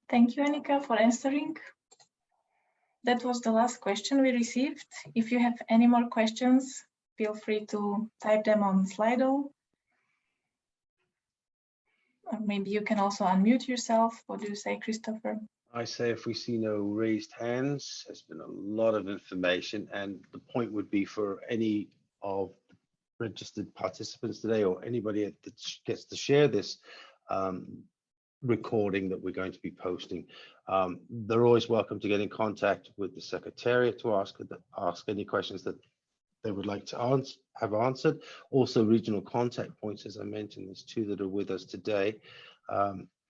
Thank you, Annika, for answering. That was the last question we received. If you have any more questions, feel free to type them on Slido. Or maybe you can also unmute yourself. What do you say, Christopher? I say if we see no raised hands, there's been a lot of information, and the point would be for any of the registered participants today or anybody that gets to share this recording that we're going to be posting, they're always welcome to get in contact with the Secretariat to ask any questions that they would like to have answered. Also, regional contact points, as I mentioned, there's two that are with us today.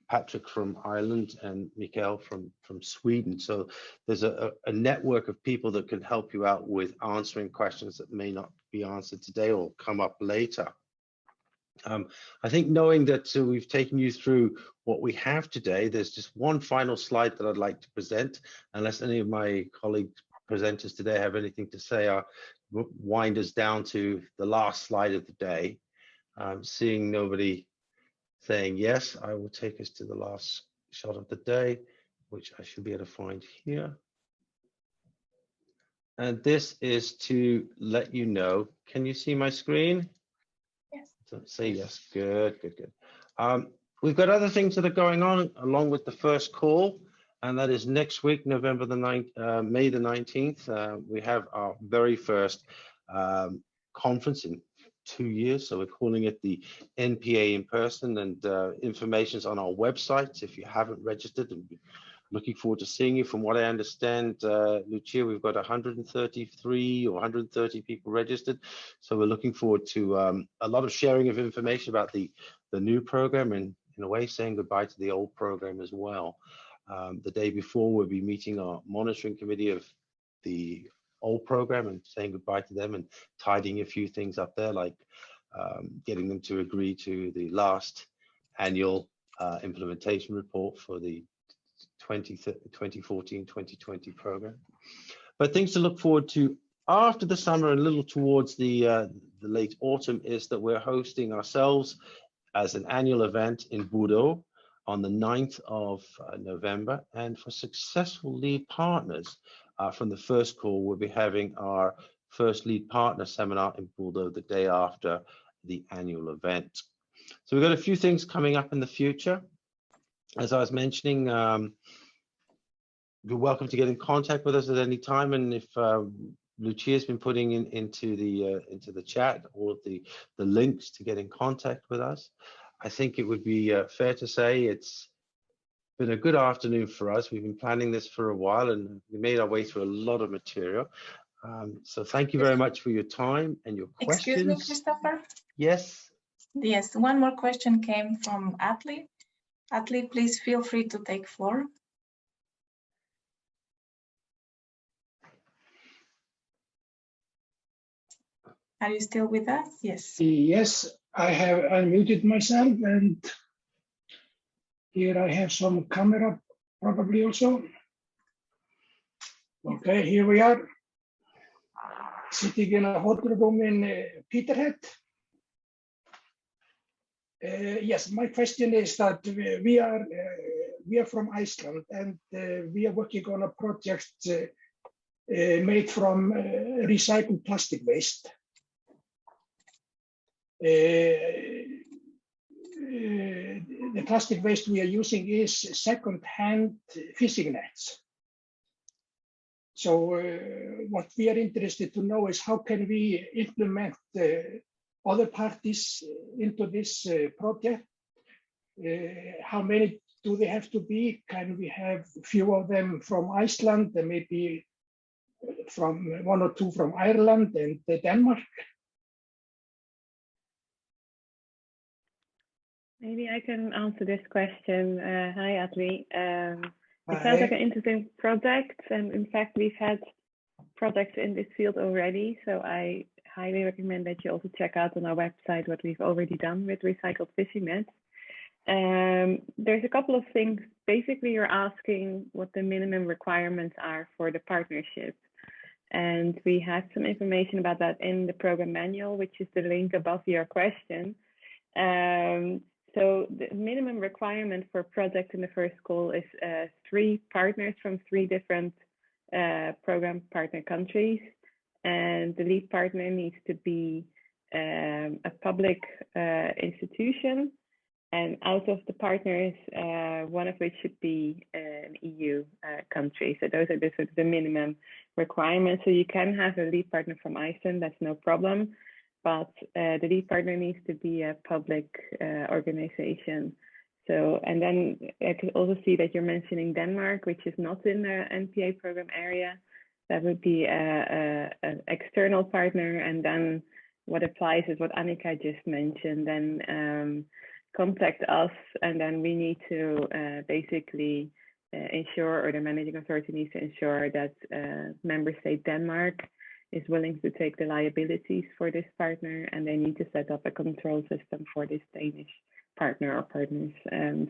Patrick from Ireland and Mikael from Sweden. So there's a network of people that can help you out with answering questions that may not be answered today or come up later. I think knowing that we've taken you through what we have today, there's just one final slide that I'd like to present, unless any of my colleague presenters today have anything to say. I'll wind us down to the last slide of the day. Seeing nobody saying yes, I will take us to the last shot of the day, which I should be able to find here. And this is to let you know, can you see my screen? Yes. So say yes, good. We've got other things that are going on along with the first call, and that is next week, May the 19th. We have our very first conference in 2 years, so we're calling it the NPA in person, and information's on our website if you haven't registered, and looking forward to seeing you. From what I understand, Lucia, we've got 133 or 130 people registered, so we're looking forward to a lot of sharing of information about the new program, and in a way saying goodbye to the old program as well. The day before, we'll be meeting our monitoring committee of the old program and saying goodbye to them and tidying a few things up there, like getting them to agree to the last annual implementation report for the 2014-2020 program. But things to look forward to after the summer and a little towards the late autumn is that we're hosting ourselves as an annual event in Bordeaux on the 9th of November. And for successful lead partners, from the first call, we'll be having our first lead partner seminar in Bordeaux the day after the annual event. So we've got a few things coming up in the future. As I was mentioning, you're welcome to get in contact with us at any time. And if Lucia's been putting into the chat all of the links to get in contact with us, I think it would be fair to say it's been a good afternoon for us. We've been planning this for a while and we made our way through a lot of material. So thank you very much for your time and your questions. Excuse me, Christopher. Yes. Yes, one more question came from Atli. Atli, please feel free to take floor. Are you still with us? Yes. Yes, I have unmuted myself, and here I have some camera probably also. Okay, here we are, sitting in a hotel room in Peterhead. Yes, my question is that we are from Iceland, and we are working on a project made from recycled plastic waste. The plastic waste we are using is second-hand fishing nets. So what we are interested to know is how can we implement other parties into this project? How many do they have to be? Can we have a few of them from Iceland and maybe from 1 or 2 from Ireland and Denmark? Maybe I can answer this question. Hi, Atli. It sounds like an interesting project, and in fact, we've had projects in this field already. So I highly recommend that you also check out on our website what we've already done with recycled fishing nets. There's a couple of things. Basically, you're asking what the minimum requirements are for the partnership. And we have some information about that in the program manual, which is the link above your question. So the minimum requirement for a project in the first call is 3 partners from 3 different program partner countries. And the lead partner needs to be a public institution. And out of the partners, one of which should be an EU country. So those are the sort of the minimum requirements. So you can have a lead partner from Iceland, that's no problem. But the lead partner needs to be a public organization. So, and then I could also see that you're mentioning Denmark, which is not in the NPA program area. That would be an external partner. And then what applies is what Annika just mentioned. Then contact us, and then we need to basically ensure, or the managing authority needs to ensure that member state Denmark is willing to take the liabilities for this partner, and they need to set up a control system for this Danish partner or partners.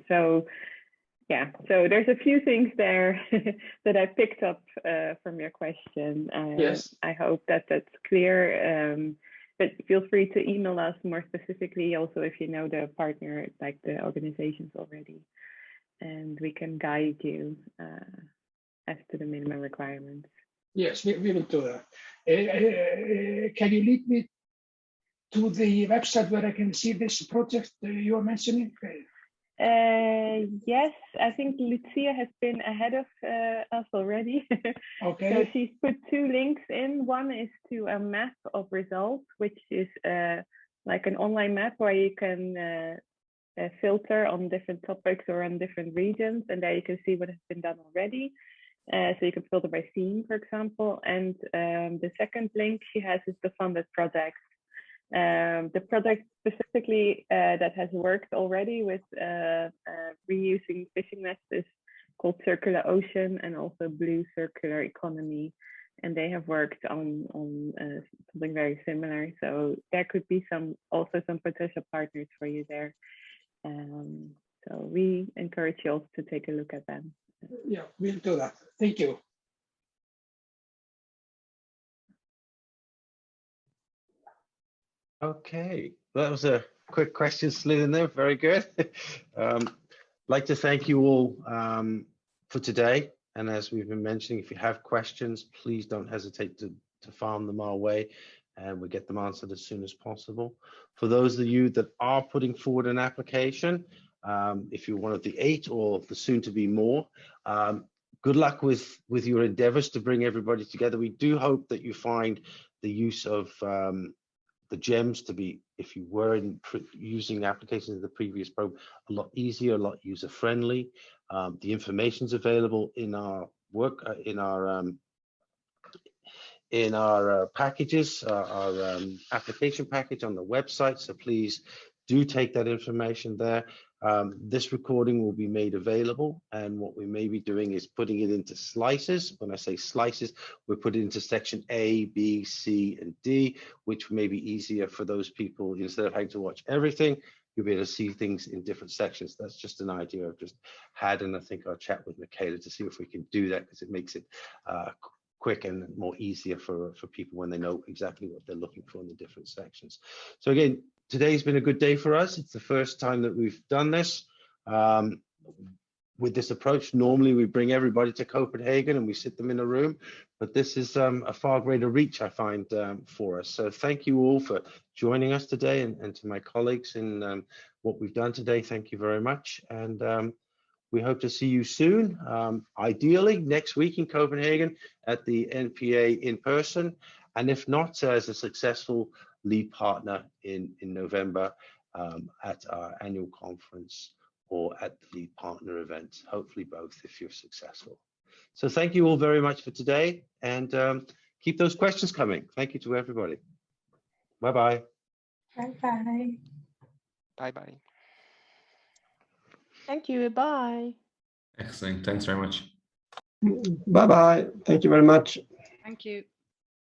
So yeah, so there's a few things there that I picked up from your question. Yes. I hope that that's clear. But feel free to email us more specifically also if you know the partner, like the organizations already, and we can guide you as to the minimum requirements. Yes, we will do that. Can you lead me to the website where I can see this project you are mentioning? Yes, I think Lucia has been ahead of us already. Okay. So she's put 2 links in. One is to a map of results, which is like an online map where you can filter on different topics or on different regions, and there you can see what has been done already. So you can filter by theme, for example. And the second link she has is the funded project. The project specifically that has worked already with reusing fishing nets is called Circular Ocean and also Blue Circular Economy. And they have worked on something very similar. So there could be also some potential partners for you there. So we encourage you also to take a look at them. Yeah, we'll do that. Thank you. Okay, that was a quick question slid in there. Very good. Like to thank you all for today. And as we've been mentioning, if you have questions, please don't hesitate to farm them our way, and we'll get them answered as soon as possible. For those of you that are putting forward an application, if you're one of the 8 or the soon to be more, good luck with your endeavors to bring everybody together. We do hope that you find the use of the Jems to be, if you were using applications in the previous program, a lot easier, a lot user friendly. The information's available in our work, in our packages, our application package on the website. So please do take that information there. This recording will be made available, and what we may be doing is putting it into slices. When I say slices, we're putting it into section A, B, C, and D, which may be easier for those people. Instead of having to watch everything, you'll be able to see things in different sections. That's just an idea I've just had, and I think I'll chat with Michaela to see if we can do that, because it makes it quick and more easier for people when they know exactly what they're looking for in the different sections. So again, today's been a good day for us. It's the first time that we've done this with this approach. Normally we bring everybody to Copenhagen and we sit them in a room, but this is a far greater reach, I find, for us. So thank you all for joining us today, and to my colleagues in what we've done today, thank you very much. And we hope to see you soon, ideally next week in Copenhagen at the NPA in person, and if not, as a successful lead partner in November at our annual conference or at the lead partner event, hopefully both if you're successful. So thank you all very much for today, and keep those questions coming. Thank you to everybody. Bye-bye. Bye-bye. Bye-bye. Thank you. Bye. Excellent. Thanks very much. Bye-bye. Thank you very much. Thank you.